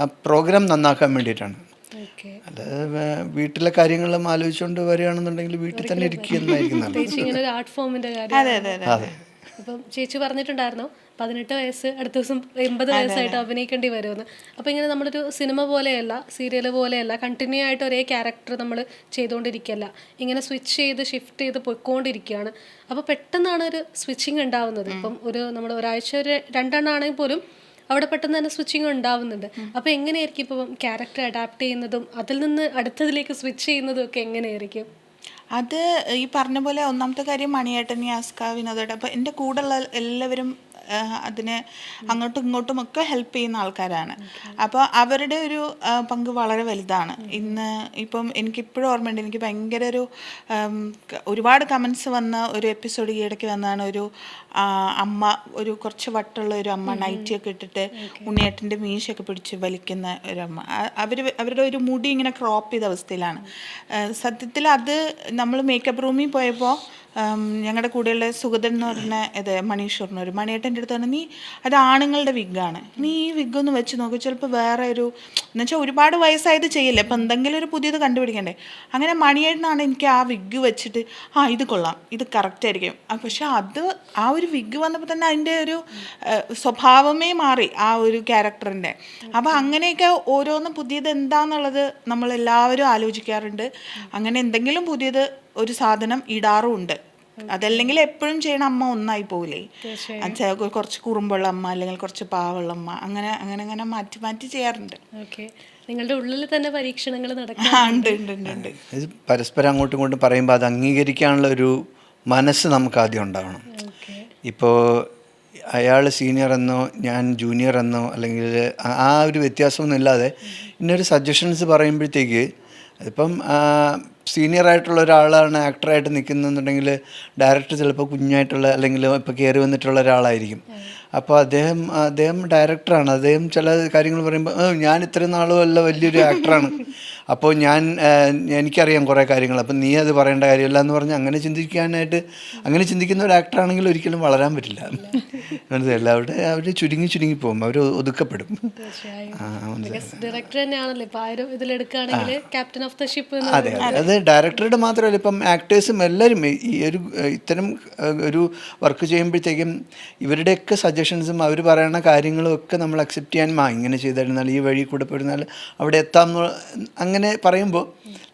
ആ പ്രോഗ്രാം നന്നാക്കാൻ വേണ്ടിയിട്ടാണ്. ഓക്കെ. അല്ലാതെ വീട്ടിലെ കാര്യങ്ങളും ആലോചിച്ചുകൊണ്ട് വരികയാണെന്നുണ്ടെങ്കിൽ വീട്ടിൽ തന്നെ ഇരിക്കുന്നതായിരിക്കും നല്ലത്. ചേച്ചി ഇങ്ങനെ ഒരു ആർട്ട് ഫോമിന്റെ കാര്യം അതെ. അപ്പം ചേച്ചി പറഞ്ഞിട്ടുണ്ടായിരുന്നു 18 വയസ്സ് അടുത്ത ദിവസം 80 വയസ്സായിട്ട് അഭിനയിക്കേണ്ടി വരുമെന്ന്. അപ്പോൾ ഇങ്ങനെ നമ്മളൊരു സിനിമ പോലെയല്ല, സീരിയൽ പോലെയല്ല, കണ്ടിന്യൂ ആയിട്ട് ഒരേ ക്യാരക്ടർ നമ്മൾ ചെയ്തുകൊണ്ടിരിക്കുകയല്ല, ഇങ്ങനെ സ്വിച്ച് ചെയ്ത് ഷിഫ്റ്റ് ചെയ്ത് പോയിക്കൊണ്ടിരിക്കുകയാണ്. അപ്പോൾ പെട്ടെന്നാണ് ഒരു സ്വിച്ചിങ് ഉണ്ടാവുന്നത്. ഇപ്പം നമ്മൾ ഒരാഴ്ച ഒരു 2 എണ്ണമാണെങ്കിൽ പോലും അവിടെ പെട്ടെന്ന് തന്നെ സ്വിച്ചിങ് ഉണ്ടാവുന്നുണ്ട്. അപ്പോൾ എങ്ങനെയായിരിക്കും ഇപ്പം ക്യാരക്ടർ അഡാപ്റ്റ് ചെയ്യുന്നതും അതിൽ നിന്ന് അടുത്തതിലേക്ക് സ്വിച്ച് ചെയ്യുന്നതും ഒക്കെ എങ്ങനെയായിരിക്കും? അത് ഈ പറഞ്ഞ പോലെ ഒന്നാമത്തെ കാര്യം മണിയേട്ടൻ, യാസ്ക, വിനോദേട്ടൻ, അപ്പോൾ എൻ്റെ കൂടെയുള്ള എല്ലാവരും അതിന് അങ്ങോട്ടും ഇങ്ങോട്ടും ഒക്കെ ഹെൽപ്പ് ചെയ്യുന്ന ആൾക്കാരാണ്. അപ്പോൾ അവരുടെ ഒരു പങ്ക് വളരെ വലുതാണ്. ഇപ്പം എനിക്കിപ്പോഴും ഓർമ്മയുണ്ട്, എനിക്ക് ഭയങ്കര ഒരുപാട് കമൻസ് വന്ന ഒരു എപ്പിസോഡ് ഈ ഇടയ്ക്ക് വന്നതാണ്. ഒരു അമ്മ, ഒരു കുറച്ച് വട്ടുള്ള ഒരു അമ്മ, നൈറ്റിയൊക്കെ ഇട്ടിട്ട് ഉണ്ണിയേട്ടൻ്റെ മീശയൊക്കെ പിടിച്ച് വലിക്കുന്ന ഒരു അമ്മ. അവരുടെ ഒരു മുടി ഇങ്ങനെ ക്രോപ്പ് ചെയ്ത അവസ്ഥയിലാണ്. സത്യത്തിൽ അത് നമ്മൾ മേക്കപ്പ് റൂമിൽ പോയപ്പോൾ ഞങ്ങളുടെ കൂടെയുള്ള സുഗതൻ എന്ന് പറഞ്ഞ മണീശ്വറിന് ഒരു മണിയേട്ടൻ്റെ അടുത്താണ്, നീ അത് ആണുങ്ങളുടെ വിഗ്ഗാണ്, നീ ഈ വിഗ്ഗൊന്ന് വെച്ച് നോക്കി, ചിലപ്പോൾ വേറെ എന്നുവെച്ചാൽ ഒരുപാട് വയസ്സായത് ചെയ്യില്ല, അപ്പം എന്തെങ്കിലും ഒരു പുതിയത് കണ്ടുപിടിക്കണ്ടേ. അങ്ങനെ മണിയേട്ടനാണ് എനിക്ക് ആ വിഗ്ഗ് വെച്ചിട്ട് ഇത് കൊള്ളാം, ഇത് കറക്റ്റായിരിക്കും. പക്ഷെ ആ ഒരു വിഗ്ഗ് വന്നപ്പോൾ തന്നെ അതിൻ്റെ ഒരു സ്വഭാവമേ മാറി ആ ഒരു ക്യാരക്ടറിൻ്റെ. അപ്പോൾ അങ്ങനെയൊക്കെ ഓരോന്നും പുതിയത് എന്താണെന്നുള്ളത് നമ്മളെല്ലാവരും ആലോചിക്കാറുണ്ട്. അങ്ങനെ എന്തെങ്കിലും പുതിയത് ഒരു സാധനം ഇടാറുമുണ്ട്. അതല്ലെങ്കിൽ എപ്പോഴും ചെയ്യണ അമ്മ ഒന്നായി പോകില്ലേ. കുറച്ച് കുറുമ്പുള്ള അമ്മ, അല്ലെങ്കിൽ കുറച്ച് പാവമുള്ള അമ്മ, അങ്ങനെ മാറ്റി മാറ്റി ചെയ്യാറുണ്ട്. നിങ്ങളുടെ ഉള്ളിൽ തന്നെ പരീക്ഷണങ്ങൾ നടക്കുന്നുണ്ട്. ഇത് പരസ്പരം അങ്ങോട്ടും ഇങ്ങോട്ടും പറയുമ്പോൾ അത് അംഗീകരിക്കാനുള്ള ഒരു മനസ്സ് നമുക്ക് ആദ്യം ഉണ്ടാവണം. ഇപ്പോൾ അയാൾ സീനിയർ എന്നോ ഞാൻ ജൂനിയർ എന്നോ അല്ലെങ്കിൽ ആ ഒരു വ്യത്യാസമൊന്നും ഇല്ലാതെ ഇന്നൊരു സജഷൻസ് പറയുമ്പോഴത്തേക്ക്, ഇപ്പം സീനിയർ ആയിട്ടുള്ള ഒരാളാണ് ആക്ടറായിട്ട് നിൽക്കുന്നതെന്നുണ്ടെങ്കിൽ ഡയറക്ടർ ചിലപ്പോൾ കുഞ്ഞായിട്ടുള്ള അല്ലെങ്കിൽ ഇപ്പോൾ കയറി വന്നിട്ടുള്ള ഒരാളായിരിക്കും. അപ്പോൾ അദ്ദേഹം ഡയറക്ടറാണ്. അദ്ദേഹം ചില കാര്യങ്ങൾ പറയുമ്പോൾ ഞാൻ ഇത്രയും നാളും അല്ല വലിയൊരു ആക്ടറാണ്, അപ്പോൾ എനിക്കറിയാം കുറേ കാര്യങ്ങൾ, അപ്പം നീ അത് പറയേണ്ട കാര്യമില്ല എന്ന് പറഞ്ഞ് അങ്ങനെ ചിന്തിക്കുന്ന ഒരു ആക്ടറാണെങ്കിൽ ഒരിക്കലും വളരാൻ പറ്റില്ല. മനസ്സിലല്ല, അവർ ചുരുങ്ങി പോകും, അവർ ഒതുക്കപ്പെടും. അതെ, അത് ഡയറക്ടറുടെ മാത്രമല്ല, ഇപ്പം ആക്ടേഴ്സും എല്ലാവരും ഈ ഇത്തരം ഒരു വർക്ക് ചെയ്യുമ്പോഴത്തേക്കും ഇവരുടെയൊക്കെ സജഷൻസും അവർ പറയുന്ന കാര്യങ്ങളും ഒക്കെ നമ്മൾ അക്സെപ്റ്റ് ചെയ്യാൻ, ഇങ്ങനെ ചെയ്തിരുന്നാൽ ഈ വഴി കൂടെ പോയിരുന്നാൽ അവിടെ എത്താം അങ്ങനെ പറയുമ്പോൾ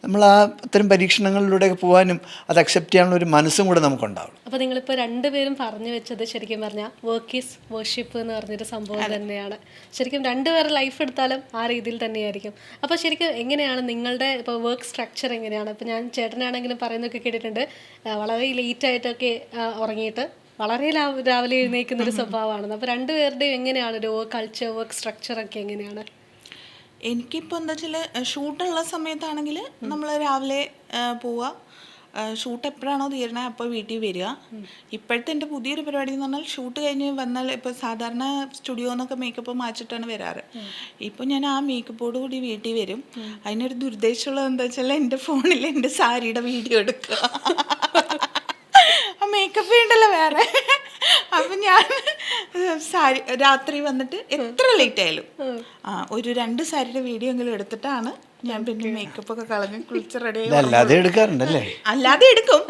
നമ്മൾ ആ അത്തരം പരീക്ഷണങ്ങളിലൂടെ പോകാനും അത് അക്സെപ്റ്റ് ചെയ്യാനുള്ള ഒരു മനസ്സും കൂടെ നമുക്കുണ്ടാവും. അപ്പോൾ നിങ്ങളിപ്പോൾ രണ്ടുപേരും പറഞ്ഞു വെച്ചത് ശരിക്കും പറഞ്ഞാൽ വർക്ക് ഈസ് വർഷിപ്പ് എന്ന് പറഞ്ഞൊരു സംഭവം തന്നെയാണ്. ശരിക്കും രണ്ടുപേരുടെ ലൈഫ് എടുത്താലും ആ രീതിയിൽ തന്നെയായിരിക്കും. അപ്പോൾ ശരിക്കും എങ്ങനെയാണ് നിങ്ങളുടെ ഇപ്പോൾ വർക്ക് സ്ട്രക്ചർ എങ്ങനെയാണ്? ഇപ്പോൾ ഞാൻ ചേട്ടനാണെങ്കിലും പറയുന്നതൊക്കെ കേട്ടിട്ടുണ്ട്, വളരെ ലേറ്റായിട്ടൊക്കെ ഉറങ്ങിയിട്ട് വളരെ രാവിലെ എഴുന്നേൽക്കുന്നൊരു സ്വഭാവമാണെന്ന്. അപ്പോൾ രണ്ടുപേരുടെയും എങ്ങനെയാണ് ഒരു വർക്ക് കൾച്ചർ, വർക്ക് സ്ട്രക്ചറൊക്കെ എങ്ങനെയാണ്? എനിക്കിപ്പോൾ എന്താ വെച്ചാൽ ഷൂട്ടുള്ള സമയത്താണെങ്കിൽ നമ്മൾ രാവിലെ പോവുക, ഷൂട്ട് എപ്പോഴാണോ തീരണേ അപ്പോൾ വീട്ടിൽ വരിക. ഇപ്പോഴത്തെ എൻ്റെ പുതിയൊരു പരിപാടി എന്ന് പറഞ്ഞാൽ ഷൂട്ട് കഴിഞ്ഞ് വന്നാൽ ഇപ്പോൾ സാധാരണ സ്റ്റുഡിയോന്നൊക്കെ മേക്കപ്പ് മാച്ചിട്ടാണ് വരാറ്. ഇപ്പോൾ ഞാൻ ആ മേക്കപ്പോട് കൂടി വീട്ടിൽ വരും. അതിനൊരു ദുരുദ്ദേശമുള്ളത് എന്താ വെച്ചാൽ എൻ്റെ ഫോണിൽ എൻ്റെ സാരിയുടെ വീഡിയോ എടുക്കുക. ആ മേക്കപ്പ് ഉണ്ടല്ലോ വേറെ. അപ്പം ഞാൻ രാത്രി വന്നിട്ട് എത്ര ലേറ്റ് ആയാലും ഒരു 2 സാരിയുടെ വീഡിയോ എങ്കിലും എടുത്തിട്ടാണ് ഞാൻ പിന്നെ മേക്കപ്പ് ഒക്കെ കളഞ്ഞ് കുളിച്ച് റെഡി ആയി. അല്ലാതെ എടുക്കും.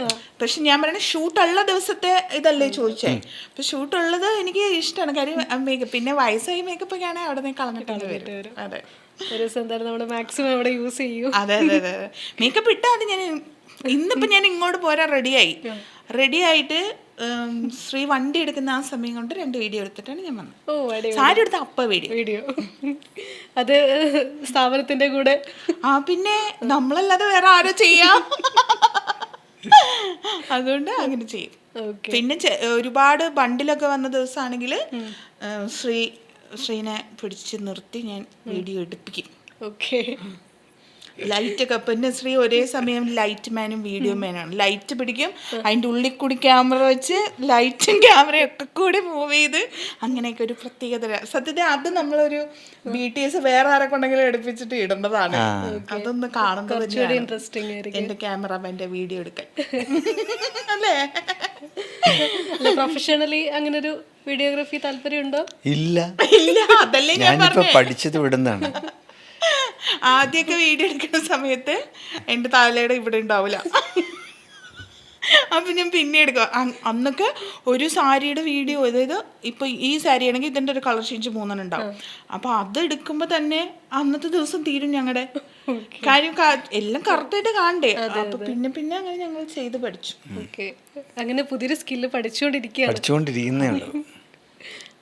പക്ഷെ ഞാൻ പറയുന്നത് ഷൂട്ടുള്ള ദിവസത്തെ ഇതല്ലേ ചോദിച്ചേ. അപ്പൊ ഷൂട്ടുള്ളത് എനിക്ക് ഇഷ്ടമാണ്. കാര്യം മേക്കപ്പ് പിന്നെ വയസ്സായി മേക്കപ്പ് ഒക്കെ ആണെങ്കിൽ അവിടെ നിന്ന് കളഞ്ഞിട്ട് വരും. അതെ, മാക്സിമം അവിടെ യൂസ് ചെയ്യും. അതെ, മേക്കപ്പ് ഇട്ടാൽ അത് ഞാൻ ഇന്നിപ്പോൾ ഞാൻ ഇങ്ങോട്ട് പോരാൻ റെഡിയായിട്ട് ശ്രീ വണ്ടി എടുക്കുന്ന ആ സമയം കൊണ്ട് 2 വീഡിയോ എടുത്തിട്ടാണ് ഞാൻ വന്നത്. സാരി എടുത്ത അപ്പ വീഡിയോ അത് സ്ഥാപനത്തിന്റെ കൂടെ. പിന്നെ നമ്മളല്ലാതെ വേറെ ആരോ ചെയ്യാം, അതുകൊണ്ട് അങ്ങനെ ചെയ്യും. പിന്നെ ഒരുപാട് ബണ്ടിലൊക്കെ വന്ന ദിവസമാണെങ്കിൽ ശ്രീനെ പിടിച്ച് നിർത്തി ഞാൻ വീഡിയോ എടുപ്പിക്കും. ലൈറ്റൊക്കെ പിന്നെ ശ്രീ ഒരേ സമയം ലൈറ്റ് മാനും വീഡിയോ മാനാണ്. ലൈറ്റ് പിടിക്കും, അതിൻ്റെ ഉള്ളിൽ കൂടി ക്യാമറ വെച്ച് ലൈറ്റും ക്യാമറയും ഒക്കെ കൂടി മൂവ് ചെയ്ത് അങ്ങനെയൊക്കെ ഒരു പ്രത്യേകത. സത്യത്തിൽ അത് നമ്മളൊരു BTS വേറെ ആരെ കൊണ്ടെങ്കിലും എടുപ്പിച്ചിട്ട് ഇടേണ്ടതാണ്. അതൊന്ന് കാണുമ്പോൾ ഇൻട്രസ്റ്റിംഗ് ആയിരിക്കും എൻ്റെ ക്യാമറാമാൻ്റെ വീഡിയോ എടുക്കാൻ അല്ലേ. പ്രൊഫഷണലി അങ്ങനെ ഒരു വീഡിയോഗ്രാഫി താല്പര്യമുണ്ടോ? ഇല്ല, അതല്ലേ ഞാനിപ്പോ പഠിച്ചത് വിടുന്നതാണ്. ആദ്യമൊക്കെ വീഡിയോ എടുക്കുന്ന സമയത്ത് എൻ്റെ തലയുടെ ഇവിടെ ഉണ്ടാവില്ല, അപ്പം ഞാൻ പിന്നെ എടുക്കുക. അന്നൊക്കെ ഒരു സാരിയുടെ വീഡിയോ, അതായത് ഇപ്പം ഈ സാരി ആണെങ്കിൽ ഇതിൻ്റെ ഒരു കളർ ചേഞ്ച് 3 ഉണ്ടാവും. അപ്പോൾ അത് എടുക്കുമ്പോൾ തന്നെ അന്നത്തെ ദിവസം തീരും ഞങ്ങളുടെ കാര്യം. എല്ലാം കറക്റ്റായിട്ട് കാണണ്ടേ. അപ്പോൾ പിന്നെ പിന്നെ അങ്ങനെ ഞങ്ങൾ ചെയ്ത് പഠിച്ചു. ഓക്കെ, അങ്ങനെ പുതിയൊരു സ്കില്ല് പഠിച്ചുകൊണ്ടിരിക്കുന്നേ ഉള്ളൂ.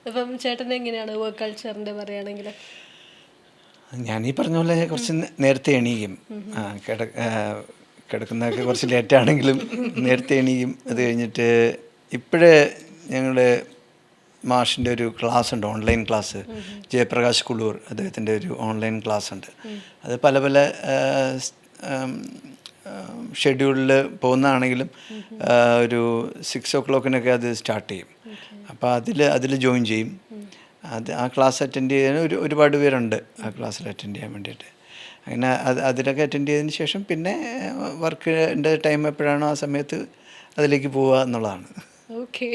അപ്പം ചേട്ടൻ്റെ എങ്ങനെയാണ് വർക്ക് കൾച്ചറിൻ്റെ പറയുകയാണെങ്കിൽ? ഞാനീ പറഞ്ഞ പോലെ കുറച്ച് നേരത്തെ എണീക്കും. കിടക്കുന്നതൊക്കെ കുറച്ച് ലേറ്റാണെങ്കിലും നേരത്തെ എണീക്കും. അത് കഴിഞ്ഞിട്ട് ഇപ്പോഴേ ഞങ്ങളുടെ മാഷിൻ്റെ ഒരു ക്ലാസ് ഉണ്ട്, ഓൺലൈൻ ക്ലാസ്. ജയപ്രകാശ് കുളൂർ അദ്ദേഹത്തിൻ്റെ ഒരു ഓൺലൈൻ ക്ലാസ് ഉണ്ട്. അത് പല പല ഷെഡ്യൂളിൽ പോകുന്നതാണെങ്കിലും ഒരു 6 o'clock അത് സ്റ്റാർട്ട് ചെയ്യും. അപ്പോൾ അതിൽ ജോയിൻ ചെയ്യും. ആ ക്ലാസ് അറ്റൻഡ് ചെയ്യാൻ ഒരുപാട് പേരുണ്ട് ആ ക്ലാസ്സിൽ അറ്റൻഡ് ചെയ്യാൻ വേണ്ടിയിട്ട്. അങ്ങനെ അതിലൊക്കെ അറ്റൻഡ് ചെയ്തതിന് ശേഷം പിന്നെ വർക്കിൻ്റെ ടൈം എപ്പോഴാണോ ആ സമയത്ത് അതിലേക്ക് പോവുക എന്നുള്ളതാണ്. ഓക്കെ,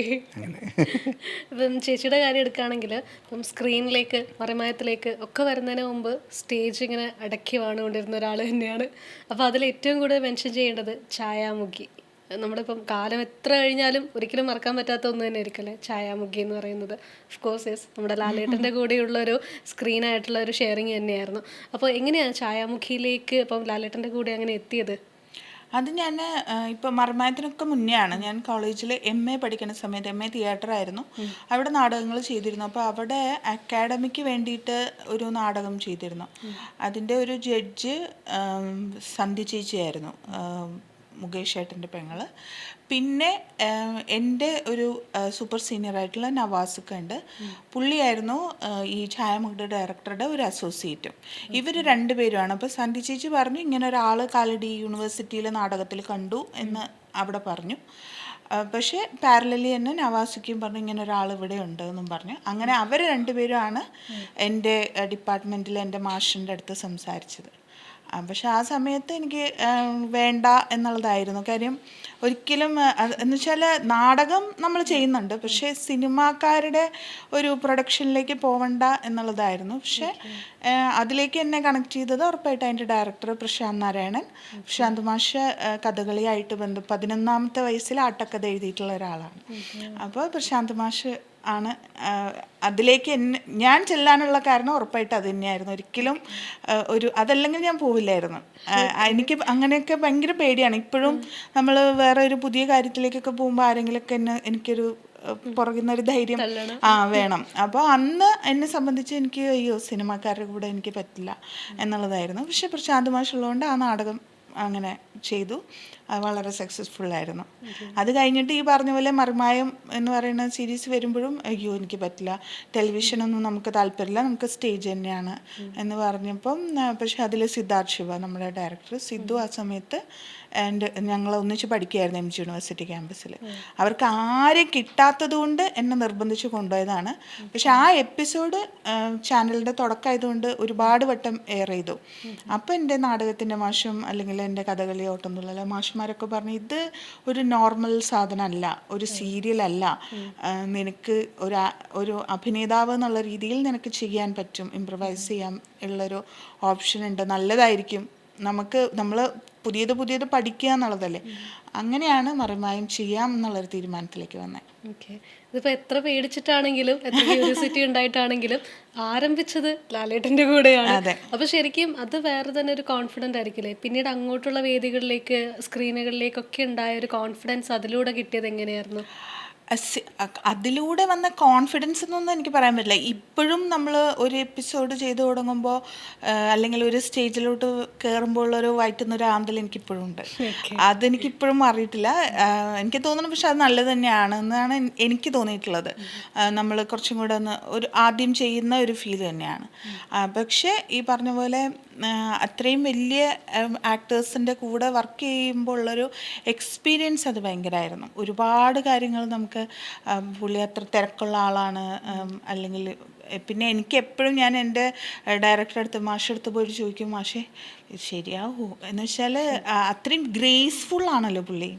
ഇപ്പം ചേച്ചിയുടെ കാര്യം എടുക്കുകയാണെങ്കിൽ ഇപ്പം സ്ക്രീനിലേക്ക് മറിമായത്തിലേക്ക് ഒക്കെ വരുന്നതിന് മുമ്പ് സ്റ്റേജ് ഇങ്ങനെ അടക്കി വാണുകൊണ്ടിരുന്ന ഒരാൾ തന്നെയാണ്. അപ്പോൾ അതിൽ ഏറ്റവും കൂടുതൽ മെൻഷൻ ചെയ്യേണ്ടത് ഛായാമുഖി. നമ്മളിപ്പം കാലം എത്ര കഴിഞ്ഞാലും ഒരിക്കലും മറക്കാൻ പറ്റാത്ത ഒന്ന് തന്നെ ആയിരിക്കല്ലേ ഛായാമുഖി എന്ന് പറയുന്നത്. ഓഫ് കോഴ്സ് യെസ്, നമ്മുടെ ലാലേട്ടൻ്റെ കൂടെയുള്ളൊരു സ്ക്രീനായിട്ടുള്ള ഒരു ഷെയറിങ് തന്നെയായിരുന്നു. അപ്പോൾ എങ്ങനെയാണ് ഛായാമുഖിയിലേക്ക് ഇപ്പം ലാലേട്ടൻ്റെ കൂടെ അങ്ങനെ എത്തിയത്? അത് ഞാൻ ഇപ്പം മറിമായത്തിനൊക്കെ മുന്നേ ആണ്. ഞാൻ കോളേജിൽ MA പഠിക്കുന്ന സമയത്ത് MA തിയേറ്ററായിരുന്നു. അവിടെ നാടകങ്ങൾ ചെയ്തിരുന്നു. അപ്പോൾ അവിടെ അക്കാഡമിക്ക് വേണ്ടിയിട്ട് ഒരു നാടകം ചെയ്തിരുന്നു. അതിൻ്റെ ഒരു ജഡ്ജ് സന്ധ്യ ചേച്ചിയായിരുന്നു, മുകേഷ് ഏട്ടൻ്റെ പെങ്ങൾ. പിന്നെ എൻ്റെ ഒരു സൂപ്പർ സീനിയറായിട്ടുള്ള നവാസൊക്കെ ഉണ്ട്. പുള്ളിയായിരുന്നു ഈ ഛായാമുഖിയുടെ ഡയറക്ടറുടെ ഒരു അസോസിയേറ്റും. ഇവർ 2 പേരുമാണ്. അപ്പോൾ സന്ധ്യ ചേച്ചി പറഞ്ഞു ഇങ്ങനെ ഒരാൾ കാലടി യൂണിവേഴ്സിറ്റിയിലെ നാടകത്തിൽ കണ്ടു എന്ന് അവിടെ പറഞ്ഞു. പക്ഷേ പാരലലി തന്നെ നവാസുക്കും പറഞ്ഞു ഇങ്ങനെ ഒരാൾ ഇവിടെ ഉണ്ട് എന്നും പറഞ്ഞു. അങ്ങനെ അവർ 2 പേരുമാണ് എൻ്റെ ഡിപ്പാർട്ട്മെൻറ്റിൽ എൻ്റെ മാഷിൻ്റെ അടുത്ത് സംസാരിച്ചത്. പക്ഷെ ആ സമയത്ത് എനിക്ക് വേണ്ട എന്നുള്ളതായിരുന്നു. കാര്യം ഒരിക്കലും എന്ന് വെച്ചാൽ നാടകം നമ്മൾ ചെയ്യുന്നുണ്ട്, പക്ഷേ സിനിമാക്കാരുടെ ഒരു പ്രൊഡക്ഷനിലേക്ക് പോവണ്ട എന്നുള്ളതായിരുന്നു. പക്ഷേ അതിലേക്ക് എന്നെ കണക്ട് ചെയ്തത് ഉറപ്പായിട്ട് അതിൻ്റെ ഡയറക്ടർ പ്രശാന്ത് നാരായണൻ. പ്രശാന്ത് മാഷ് കഥകളിയായിട്ട് 11ാമത്തെ വയസ്സിൽ ആട്ടക്കഥ എഴുതിയിട്ടുള്ള ഒരാളാണ്. അപ്പോൾ പ്രശാന്ത് മാഷ് ആണ് അതിലേക്ക് ഞാൻ ചെല്ലാനുള്ള കാരണം ഉറപ്പായിട്ട് അത് തന്നെയായിരുന്നു. ഒരിക്കലും അതല്ലെങ്കിൽ ഞാൻ പോവില്ലായിരുന്നു. എനിക്ക് അങ്ങനെയൊക്കെ ഭയങ്കര പേടിയാണ് ഇപ്പോഴും. നമ്മൾ വേറെ ഒരു പുതിയ കാര്യത്തിലേക്കൊക്കെ പോകുമ്പോൾ ആരെങ്കിലുമൊക്കെ എനിക്കൊരു പുറകുന്നൊരു ധൈര്യം വേണം. അപ്പോൾ അന്ന് എന്നെ സംബന്ധിച്ച് എനിക്ക് അയ്യോ സിനിമാക്കാരുടെ കൂടെ എനിക്ക് പറ്റില്ല എന്നുള്ളതായിരുന്നു. പക്ഷെ പ്രശാന്ത് മാഷ് ഉള്ളതുകൊണ്ട് ആ നാടകം അങ്ങനെ ചെയ്തു. അത് വളരെ സക്സസ്ഫുള്ളായിരുന്നു. അത് കഴിഞ്ഞിട്ട് ഈ പറഞ്ഞ പോലെ മറിമായം എന്ന് പറയുന്ന സീരീസ് വരുമ്പോഴും അയ്യോ എനിക്ക് പറ്റില്ല, ടെലിവിഷനൊന്നും നമുക്ക് താല്പര്യമില്ല, നമുക്ക് സ്റ്റേജ് തന്നെയാണ് എന്ന് പറഞ്ഞപ്പം പക്ഷെ അതിൽ സിദ്ധാർത്ഥ് ശിവ നമ്മുടെ ഡയറക്ടർ സിദ്ധു ആ സമയത്ത് ഞങ്ങൾ ഒന്നിച്ച് പഠിക്കുകയായിരുന്നു MG യൂണിവേഴ്സിറ്റി ക്യാമ്പസിൽ. അവർക്ക് ആരെയും കിട്ടാത്തത് കൊണ്ട് എന്നെ നിർബന്ധിച്ച് കൊണ്ടുപോയതാണ്. പക്ഷെ ആ എപ്പിസോഡ് ചാനലിൻ്റെ തുടക്കമായതുകൊണ്ട് ഒരുപാട് വട്ടം എയർ ചെയ്തു. അപ്പോൾ എൻ്റെ നാടകത്തിൻ്റെ മാഷും അല്ലെങ്കിൽ എൻ്റെ കഥകളി ഓട്ടംതുള്ളൽ മാഷുമാരൊക്കെ പറഞ്ഞു ഇത് ഒരു നോർമൽ സാധനമല്ല, ഒരു സീരിയലല്ല, നിനക്ക് ഒരു അഭിനേതാവ് എന്നുള്ള രീതിയിൽ നിനക്ക് ചെയ്യാൻ പറ്റും, ഇംപ്രവൈസ് ചെയ്യാൻ ഉള്ളൊരു ഓപ്ഷൻ ഉണ്ട്, നല്ലതായിരിക്കും, നമ്മൾ പുതിയത് പഠിക്കുക എന്നുള്ളതല്ലേ. അങ്ങനെയാണ് മറിമായം ചെയ്യാം എന്നുള്ളൊരു തീരുമാനത്തിലേക്ക് വന്നത്. ഓക്കെ, ഇതിപ്പോൾ എത്ര പേടിച്ചിട്ടാണെങ്കിലും എത്ര ക്യൂരിയോസിറ്റി ഉണ്ടായിട്ടാണെങ്കിലും ആരംഭിച്ചത് ലാലേട്ടൻ്റെ കൂടെയാണ്. അപ്പോൾ ശരിക്കും അത് വേറെ തന്നെ ഒരു കോൺഫിഡൻ്റ് ആയിരിക്കില്ലേ? പിന്നീട് അങ്ങോട്ടുള്ള വേദികളിലേക്ക് സ്ക്രീനുകളിലേക്കൊക്കെ ഉണ്ടായ ഒരു കോൺഫിഡൻസ് അതിലൂടെ കിട്ടിയത് എങ്ങനെയായിരുന്നു? അതിലൂടെ വന്ന കോൺഫിഡൻസ് എന്നൊന്നും എനിക്ക് പറയാൻ പറ്റില്ല. ഇപ്പോഴും നമ്മൾ ഒരു എപ്പിസോഡ് ചെയ്ത് തുടങ്ങുമ്പോൾ അല്ലെങ്കിൽ ഒരു സ്റ്റേജിലോട്ട് കയറുമ്പോൾ ഉള്ളൊരു വയറ്റുന്നൊരു ആന്തൽ എനിക്കിപ്പോഴും ഉണ്ട്. അതെനിക്കിപ്പോഴും മാറിയിട്ടില്ല. എനിക്ക് തോന്നുന്നു, പക്ഷെ അത് നല്ലത് തന്നെയാണ് എന്നാണ് എനിക്ക് തോന്നിയിട്ടുള്ളത്. നമ്മൾ കുറച്ചും കൂടെ ഒന്ന് ഒരു ആദ്യം ചെയ്യുന്ന ഒരു ഫീൽ തന്നെയാണ്. പക്ഷേ ഈ പറഞ്ഞ പോലെ അത്രയും വലിയ ആക്ടേഴ്സിൻ്റെ കൂടെ വർക്ക് ചെയ്യുമ്പോൾ ഉള്ളൊരു എക്സ്പീരിയൻസ് അത് ഭയങ്കരമായിരുന്നു. ഒരുപാട് കാര്യങ്ങൾ നമുക്ക് പുള്ളി അത്ര തിരക്കുള്ള ആളാണ്. അല്ലെങ്കിൽ പിന്നെ എനിക്ക് എപ്പോഴും ഞാൻ എൻ്റെ ഡയറക്ടറെ അടുത്ത് മാഷെടുത്ത് പോയിട്ട് ചോദിക്കും, മാഷേ ശരിയാവോ എന്ന് വെച്ചാൽ അത്രയും ഗ്രേസ്ഫുൾ ആണല്ലോ പുള്ളി.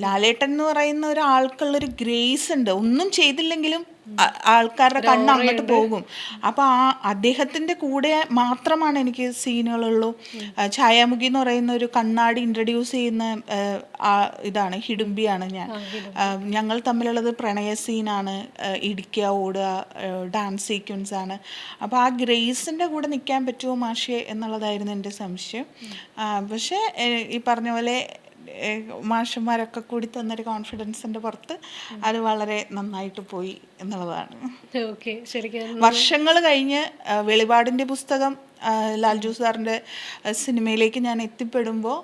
ലാലേട്ടൻ എന്ന് പറയുന്ന ഒരാൾക്കുള്ളൊരു ഗ്രേസ് ഉണ്ട്. ഒന്നും ചെയ്തില്ലെങ്കിലും ആൾക്കാരുടെ കണ്ണ് അങ്ങോട്ട് പോകും. അപ്പോൾ അദ്ദേഹത്തിൻ്റെ കൂടെ മാത്രമാണ് എനിക്ക് സീനുകളുള്ളൂ. ഛായാമുഖി എന്ന് പറയുന്ന ഒരു കണ്ണാടി ഇൻട്രൊഡ്യൂസ് ചെയ്യുന്ന ഇതാണ്, ഹിഡുംബിയാണ് ഞാൻ. ഞങ്ങൾ തമ്മിലുള്ളത് പ്രണയ സീനാണ്, ഇടിക്കുക, ഓടുക, ഡാൻസ് സീക്വൻസ് ആണ്. അപ്പോൾ ആ ഗ്രേസിൻ്റെ കൂടെ നിൽക്കാൻ പറ്റുമോ മാഷേ എന്നുള്ളതായിരുന്നു എൻ്റെ സംശയം. പക്ഷേ ഈ പറഞ്ഞ പോലെ മാഷന്മാരൊക്കെ കൂടി തന്നൊരു കോൺഫിഡൻസിൻ്റെ പുറത്ത് അത് വളരെ നന്നായിട്ട് പോയി എന്നുള്ളതാണ്. വർഷങ്ങൾ കഴിഞ്ഞ് വെളിപാടിൻ്റെ പുസ്തകം ലാൽജു സാറിൻ്റെ സിനിമയിലേക്ക് ഞാൻ എത്തിപ്പെടുമ്പോൾ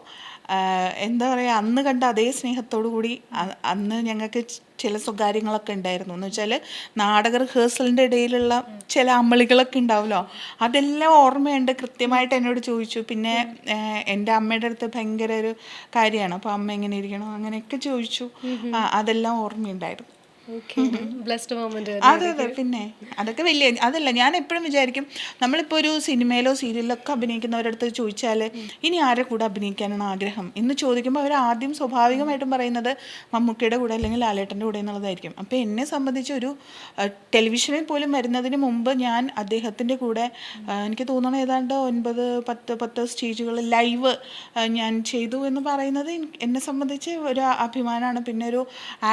എന്താ പറയുക, അന്ന് കണ്ട അതേ സ്നേഹത്തോടു കൂടി അന്ന് ഞങ്ങൾക്ക് ചില സ്വകാര്യങ്ങളൊക്കെ ഉണ്ടായിരുന്നു. എന്ന് വെച്ചാൽ നാടക റിഹേഴ്സലിൻ്റെ ഇടയിലുള്ള ചില അമളികളൊക്കെ ഉണ്ടാവുമല്ലോ, അതെല്ലാം ഓർമ്മയുണ്ട്. കൃത്യമായിട്ട് എന്നോട് ചോദിച്ചു. പിന്നെ എൻ്റെ അമ്മയുടെ അടുത്ത് ഭയങ്കര ഒരു കാര്യമാണ്, അപ്പോൾ അമ്മ എങ്ങനെ ഇരിക്കണം അങ്ങനെയൊക്കെ ചോദിച്ചു. അതെല്ലാം ഓർമ്മയുണ്ടായിരുന്നു. അതെ അതെ. പിന്നെ അതൊക്കെ വലിയ അതല്ല, ഞാൻ എപ്പോഴും വിചാരിക്കും, നമ്മളിപ്പോൾ ഒരു സിനിമയിലോ സീരിയലിലൊക്കെ അഭിനയിക്കുന്നവരടുത്ത് ചോദിച്ചാൽ ഇനി ആരുടെ കൂടെ അഭിനയിക്കാനാണ് ആഗ്രഹം എന്ന് ചോദിക്കുമ്പോൾ അവർ ആദ്യം സ്വാഭാവികമായിട്ടും പറയുന്നത് മമ്മൂക്കയുടെ കൂടെ അല്ലെങ്കിൽ ലാലേട്ടൻ്റെ കൂടെ എന്നുള്ളതായിരിക്കും. അപ്പോൾ എന്നെ സംബന്ധിച്ച് ഒരു ടെലിവിഷനിൽ പോലും വരുന്നതിന് മുമ്പ് ഞാൻ അദ്ദേഹത്തിൻ്റെ കൂടെ എനിക്ക് തോന്നുന്നു ഏതാണ്ട് 9-10 സ്റ്റേജുകൾ ലൈവ് ഞാൻ ചെയ്തു എന്ന് പറയുന്നത് എന്നെ സംബന്ധിച്ച് ഒരു അഭിമാനമാണ്. പിന്നെ ഒരു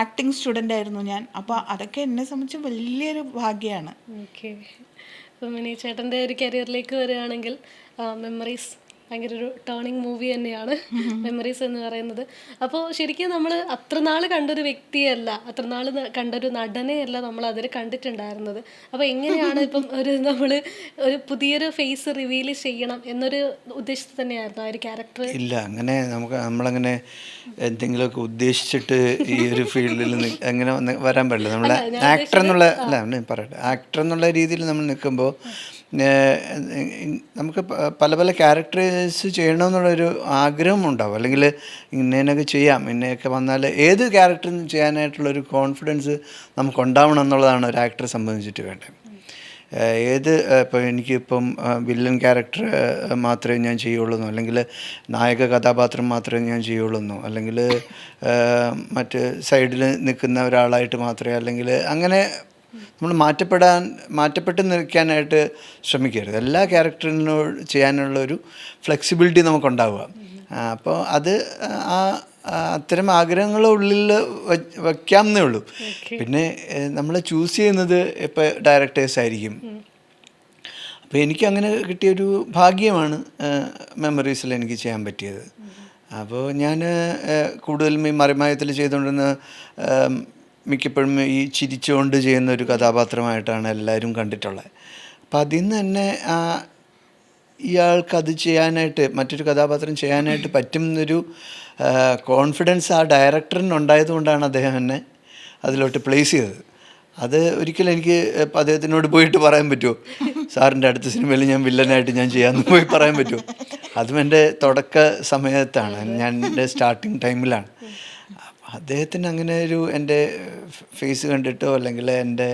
ആക്ടിങ് സ്റ്റുഡൻ്റ് ആയിരുന്നു ഞാൻ. അപ്പോൾ അതൊക്കെ എന്നെ സംബന്ധിച്ച് വലിയൊരു ഭാഗ്യമാണ്. ഓക്കെ. അപ്പം മിനി ചേട്ടൻ്റെ ഒരു കരിയറിലേക്ക് വരികയാണെങ്കിൽ മെമ്മറീസ് ഭയങ്കര ഒരു ടേണിങ് മൂവി തന്നെയാണ് മെമ്മറീസ് എന്ന് പറയുന്നത്. അപ്പോൾ ശരിക്കും നമ്മൾ അത്ര നാൾ കണ്ടൊരു വ്യക്തിയല്ല, അത്ര നാൾ കണ്ടൊരു നടനെയല്ല നമ്മൾ അതിൽ കണ്ടിട്ടുണ്ടായിരുന്നത്. അപ്പോൾ എങ്ങനെയാണ് ഇപ്പം നമ്മൾ ഒരു പുതിയൊരു ഫേസ് റിവീൽ ചെയ്യണം എന്നൊരു ഉദ്ദേശത്തിൽ തന്നെയായിരുന്നു ആ ഒരു ക്യാരക്ടർ? ഇല്ല, അങ്ങനെ നമ്മളങ്ങനെ എന്തെങ്കിലുമൊക്കെ ഉദ്ദേശിച്ചിട്ട് ഈ ഒരു ഫീൽഡിൽ അങ്ങനെ വരാൻ പാടില്ല. നമ്മൾ ആക്ടർ എന്നുള്ള പറയട്ടെ, ആക്ടർ എന്നുള്ള രീതിയിൽ നമ്മൾ നിൽക്കുമ്പോൾ നമുക്ക് പല പല ക്യാരക്ടേഴ്സ് ചെയ്യണമെന്നുള്ളൊരു ആഗ്രഹം ഉണ്ടാവും. അല്ലെങ്കിൽ ഇന്നേനൊക്കെ ചെയ്യാം, ഇന്നയൊക്കെ വന്നാൽ ഏത് ക്യാരക്ടറും ചെയ്യാനായിട്ടുള്ളൊരു കോൺഫിഡൻസ് നമുക്കുണ്ടാവണം എന്നുള്ളതാണ് ഒരു ആക്ടറെ സംബന്ധിച്ചിട്ട് വേണ്ടത്. ഇപ്പോൾ എനിക്കിപ്പം വില്ലൻ ക്യാരക്ടർ മാത്രമേ ഞാൻ ചെയ്യുള്ളൂ, അല്ലെങ്കിൽ നായക കഥാപാത്രം മാത്രമേ ഞാൻ ചെയ്യുള്ളൂ, അല്ലെങ്കിൽ മറ്റ് സൈഡിൽ നിൽക്കുന്ന ഒരാളായിട്ട് മാത്രമേ, അല്ലെങ്കിൽ അങ്ങനെ നമ്മൾ മാറ്റപ്പെട്ട് നിൽക്കാനായിട്ട് ശ്രമിക്കരുത്. എല്ലാ ക്യാരക്ടറിനോട് ചെയ്യാനുള്ള ഒരു ഫ്ലെക്സിബിലിറ്റി നമുക്കുണ്ടാവുക. അപ്പോൾ അത് അത്തരം ആഗ്രഹങ്ങളെ ഉള്ളിൽ വയ്ക്കാമെന്നേ ഉള്ളൂ. പിന്നെ നമ്മൾ ചൂസ് ചെയ്യുന്നത് ഇപ്പോൾ ഡയറക്ടേഴ്സ് ആയിരിക്കും. അപ്പോൾ എനിക്കങ്ങനെ കിട്ടിയൊരു ഭാഗ്യമാണ് മെമ്മറീസിൽ എനിക്ക് ചെയ്യാൻ പറ്റിയത്. അപ്പോൾ ഞാൻ കൂടുതലും ഈ മറിമായത്തിൽ ചെയ്തുകൊണ്ടിരുന്ന മിക്കപ്പോഴും ഈ ചിരിച്ചുകൊണ്ട് ചെയ്യുന്ന ഒരു കഥാപാത്രമായിട്ടാണ് എല്ലാവരും കണ്ടിട്ടുള്ളത്. അപ്പം അതിൽ നിന്ന് തന്നെ ഇയാൾക്കത് ചെയ്യാനായിട്ട്, മറ്റൊരു കഥാപാത്രം ചെയ്യാനായിട്ട് പറ്റുന്നൊരു കോൺഫിഡൻസ് ആ ഡയറക്ടറിനുണ്ടായത് കൊണ്ടാണ് അദ്ദേഹം എന്നെ അതിലോട്ട് പ്ലേസ് ചെയ്തത്. അത് ഒരിക്കലും എനിക്ക് അദ്ദേഹത്തിനോട് പോയിട്ട് പറയാൻ പറ്റുമോ, സാറിൻ്റെ അടുത്ത സിനിമയിൽ ഞാൻ വില്ലനായിട്ട് ഞാൻ ചെയ്യാമെന്ന് പോയി പറയാൻ പറ്റുമോ? അതും എൻ്റെ തുടക്ക സമയത്താണ്, ഞാൻ എൻ്റെ സ്റ്റാർട്ടിങ് ടൈമിലാണ്. അദ്ദേഹത്തിന് അങ്ങനെ ഒരു എൻ്റെ ഫേസ് കണ്ടിട്ടോ അല്ലെങ്കിൽ എൻ്റെ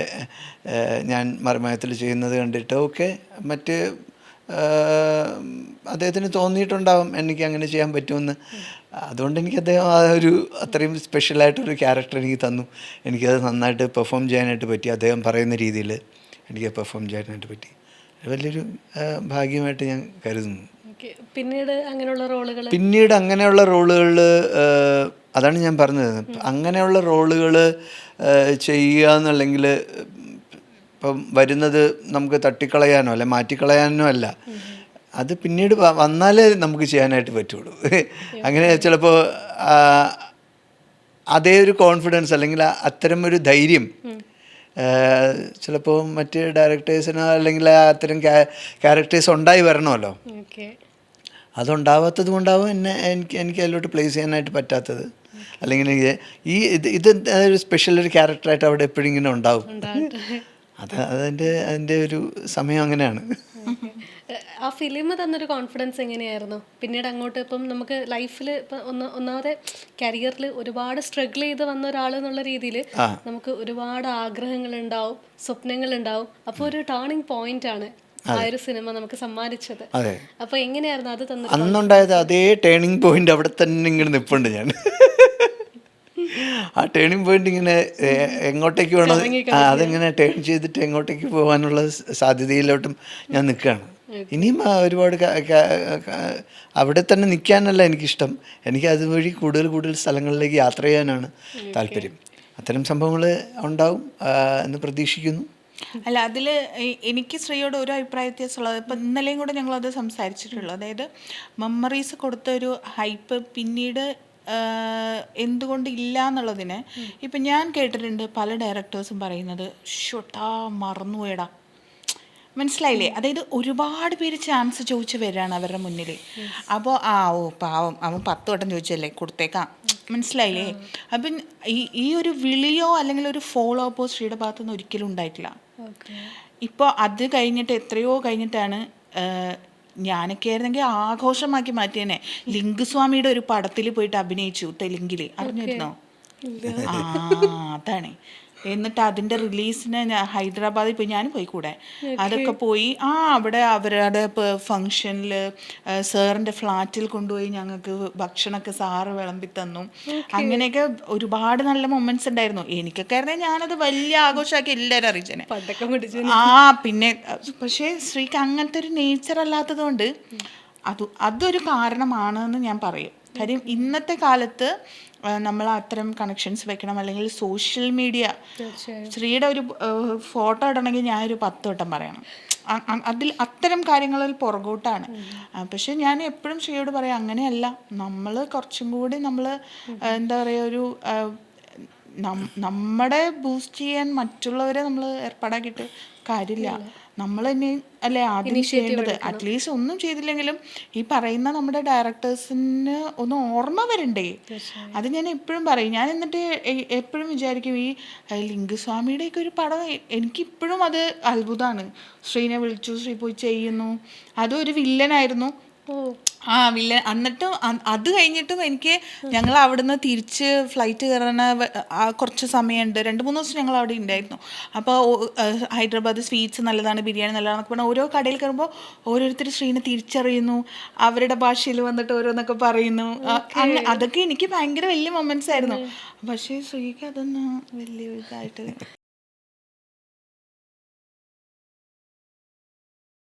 ഞാൻ മറിമായത്തിൽ ചെയ്യുന്നത് കണ്ടിട്ടോ ഒക്കെ മറ്റ് അദ്ദേഹത്തിന് തോന്നിയിട്ടുണ്ടാവും എനിക്ക് അങ്ങനെ ചെയ്യാൻ പറ്റുമെന്ന്. അതുകൊണ്ട് എനിക്ക് അദ്ദേഹം ആ ഒരു അത്രയും സ്പെഷ്യലായിട്ടൊരു ക്യാരക്ടർ എനിക്ക് തന്നു. എനിക്കത് നന്നായിട്ട് പെർഫോം ചെയ്യാനായിട്ട് പറ്റി. അദ്ദേഹം പറയുന്ന രീതിയിൽ എനിക്ക് പെർഫോം ചെയ്യാനായിട്ട് പറ്റി. വലിയൊരു ഭാഗ്യമായിട്ട് ഞാൻ കരുതുന്നു. പിന്നീട് അങ്ങനെയുള്ള റോളുകൾ അതാണ് ഞാൻ പറഞ്ഞത്. അങ്ങനെയുള്ള റോളുകൾ ചെയ്യുക എന്നല്ലെങ്കിൽ ഇപ്പം വരുന്നത് നമുക്ക് തട്ടിക്കളയാനോ അല്ലെ മാറ്റിക്കളയാനോ അല്ല, അത് പിന്നീട് വന്നാലേ നമുക്ക് ചെയ്യാനായിട്ട് പറ്റുള്ളൂ. അങ്ങനെ ചിലപ്പോൾ അതേ ഒരു കോൺഫിഡൻസ് അല്ലെങ്കിൽ അത്തരം ഒരു ധൈര്യം ചിലപ്പോൾ മറ്റ് ഡയറക്ടേഴ്സിനോ അല്ലെങ്കിൽ അത്തരം ക്യാരക്ടേഴ്സ് ഉണ്ടായി വരണമല്ലോ. ഓക്കെ. അതുണ്ടാവാത്തത് കൊണ്ടാവും എനിക്ക് അതിലോട്ട് പ്ലേസ് ചെയ്യാനായിട്ട് പറ്റാത്തത്. അല്ലെങ്കിൽ ഇത് ഒരു സ്പെഷ്യൽ ഒരു ക്യാരക്ടറായിട്ട് അവിടെ എപ്പോഴും ഇങ്ങനെ ഉണ്ടാവും. അതിൻ്റെ ഒരു സമയം അങ്ങനെയാണ്. ആ ഫിലിം തന്നൊരു കോൺഫിഡൻസ് എങ്ങനെയായിരുന്നു പിന്നീട് അങ്ങോട്ട്? ഇപ്പം നമുക്ക് ലൈഫിൽ ഇപ്പം ഒന്നാമതെ കരിയറിൽ ഒരുപാട് സ്ട്രഗിൾ ചെയ്ത് വന്ന ഒരാൾ എന്നുള്ള രീതിയിൽ നമുക്ക് ഒരുപാട് ആഗ്രഹങ്ങളുണ്ടാവും, സ്വപ്നങ്ങളുണ്ടാവും. അപ്പോൾ ഒരു ടേണിംഗ് പോയിന്റ് ആണ് ആ ഒരു സിനിമ നമുക്ക് സമ്മാനിച്ചത്. അപ്പോൾ എങ്ങനെയായിരുന്നു അത് തന്നത്? അന്നുണ്ടായത് അതേ ടേണിംഗ് പോയിന്റ് അവിടെ തന്നെ ഇങ്ങനെ നിൽപ്പുണ്ട് ഞാൻ. ആ ടേണിംഗ് പോയിന്റ് ഇങ്ങനെ എങ്ങോട്ടേക്ക് വേണം അതെങ്ങനെ ടേൺ ചെയ്തിട്ട് എങ്ങോട്ടേക്ക് പോകാനുള്ള സാധ്യതയിലോട്ടും ഞാൻ നിൽക്കുകയാണ്. ഇനിയും ഒരുപാട് അവിടെ തന്നെ നിൽക്കാനല്ല എനിക്കിഷ്ടം, എനിക്ക് അതുവഴി കൂടുതൽ സ്ഥലങ്ങളിലേക്ക് യാത്ര ചെയ്യാനാണ് താല്പര്യം. അത്തരം സംഭവങ്ങൾ ഉണ്ടാവും എന്ന് പ്രതീക്ഷിക്കുന്നു. അല്ല, അതിൽ എനിക്ക് ശ്രീയോട് ഒരു അഭിപ്രായ വ്യത്യാസമുള്ളത്, ഇപ്പം ഇന്നലെയും കൂടെ ഞങ്ങളത് സംസാരിച്ചിട്ടുള്ളൂ. അതായത് മെമ്മറീസ് കൊടുത്ത ഒരു ഹൈപ്പ് പിന്നീട് എന്തുകൊണ്ട് ഇല്ല എന്നുള്ളതിന് ഇപ്പം ഞാൻ കേട്ടിട്ടുണ്ട് പല ഡയറക്ടേഴ്സും പറയുന്നത് ഷോട്ടാ മറന്നുപോയടാ, മനസ്സിലായില്ലേ? അതായത് ഒരുപാട് പേര് ചാൻസ് ചോദിച്ചു വരികയാണ് അവരുടെ മുന്നിൽ. അപ്പോൾ പാവം അവൻ 10 വട്ടം ചോദിച്ചല്ലേ കൊടുത്തേക്കാം, മനസ്സിലായില്ലേ? അപ്പം ഈ ഒരു വിളിയോ അല്ലെങ്കിൽ ഒരു ഫോളോ അപ്പോ ശ്രീയുടെ ഭാഗത്തുനിന്ന് ഒരിക്കലും ഉണ്ടായിട്ടില്ല. ഇപ്പോൾ അത് കഴിഞ്ഞിട്ട് എത്രയോ കഴിഞ്ഞിട്ടാണ് ഞാനൊക്കെ ആയിരുന്നെങ്കിൽ ആഘോഷമാക്കി മാറ്റിയേനെ. ലിംഗസ്വാമിയുടെ ഒരു പടത്തിൽ പോയിട്ട് അഭിനയിച്ചു തെലുങ്കിൽ, അറിഞ്ഞിരുന്നോ? അതാണ്. എന്നിട്ട് അതിൻ്റെ റിലീസിന് ഞാൻ ഹൈദരാബാദിൽ പോയി, ഞാൻ പോയി കൂടെ. അതൊക്കെ പോയി അവിടെ അവരുടെ ഫങ്ഷനിൽ സാറിൻ്റെ ഫ്ലാറ്റിൽ കൊണ്ടുപോയി ഞങ്ങൾക്ക് ഭക്ഷണമൊക്കെ സാറ് വിളമ്പി തന്നു. അങ്ങനെയൊക്കെ ഒരുപാട് നല്ല മൊമെന്റ്സ് ഉണ്ടായിരുന്നു. എനിക്കൊക്കെ ആയിരുന്നെങ്കിൽ ഞാനത് വലിയ ആഘോഷമാക്കി എല്ലാവരും അറിയിച്ചേനെ. പിന്നെ പക്ഷേ ശ്രീക്ക് അങ്ങനത്തെ ഒരു നേച്ചർ അല്ലാത്തത് കൊണ്ട് അതൊരു കാരണമാണെന്ന് ഞാൻ പറയും. കാര്യം ഇന്നത്തെ കാലത്ത് നമ്മൾ അത്തരം കണക്ഷൻസ് വെക്കണം, അല്ലെങ്കിൽ സോഷ്യൽ മീഡിയ ശ്രീയുടെ ഒരു ഫോട്ടോ ഇടണമെങ്കിൽ ഞാനൊരു 10 വട്ടം പറയണം. അത്തരം കാര്യങ്ങളിൽ പുറകോട്ടാണ്. പക്ഷെ ഞാൻ എപ്പോഴും ശ്രീയോട് പറയാം, അങ്ങനെയല്ല, നമ്മൾ കുറച്ചും കൂടി നമ്മൾ എന്താ പറയുക, ഒരു നമ്മുടെ ബൂസ്റ്റ് ചെയ്യാൻ മറ്റുള്ളവരെ നമ്മൾ ഏർപ്പാടാക്കിയിട്ട് കാര്യമില്ല. നമ്മൾ തന്നെ അല്ലേ ആദ്യം ചെയ്യേണ്ടത്. അറ്റ്ലീസ്റ്റ് ഒന്നും ചെയ്തില്ലെങ്കിലും ഈ പറയുന്ന നമ്മുടെ ഡയറക്ടേഴ്സിന് ഒന്ന് ഓർമ്മ വരണ്ടേ? അത് ഞാൻ എപ്പോഴും പറയും. ഞാൻ എന്നിട്ട് എപ്പോഴും വിചാരിക്കും, ഈ ലിംഗസ്വാമിയുടെയൊക്കെ ഒരു പടം എനിക്കിപ്പോഴും അത് അത്ഭുതമാണ്. ശ്രീനെ വിളിച്ചു, ശ്രീ പോയി ചെയ്യുന്നു. അതൊരു വില്ലനായിരുന്നു. വില്ലൻ. എന്നിട്ടും അത് കഴിഞ്ഞിട്ടും എനിക്ക് ഞങ്ങൾ അവിടുന്ന് തിരിച്ച് ഫ്ലൈറ്റ് കയറുന്ന കുറച്ച് സമയമുണ്ട്, 2-3 ദിവസം ഞങ്ങൾ അവിടെ ഉണ്ടായിരുന്നു. അപ്പോൾ ഹൈദരാബാദ് സ്വീറ്റ്സ് നല്ലതാണ്, ബിരിയാണി നല്ലതാണെന്നൊക്കെ പറഞ്ഞാൽ ഓരോ കടയിൽ കയറുമ്പോൾ ഓരോരുത്തർ ശ്രീനെ തിരിച്ചറിയുന്നു, അവരുടെ ഭാഷയിൽ വന്നിട്ട് ഓരോന്നൊക്കെ പറയുന്നു. അതൊക്കെ എനിക്ക് ഭയങ്കര വലിയ മൊമെന്റ്സ് ആയിരുന്നു. പക്ഷേ ശ്രീക്ക് അതൊന്നും വലിയ ഇതായിട്ട്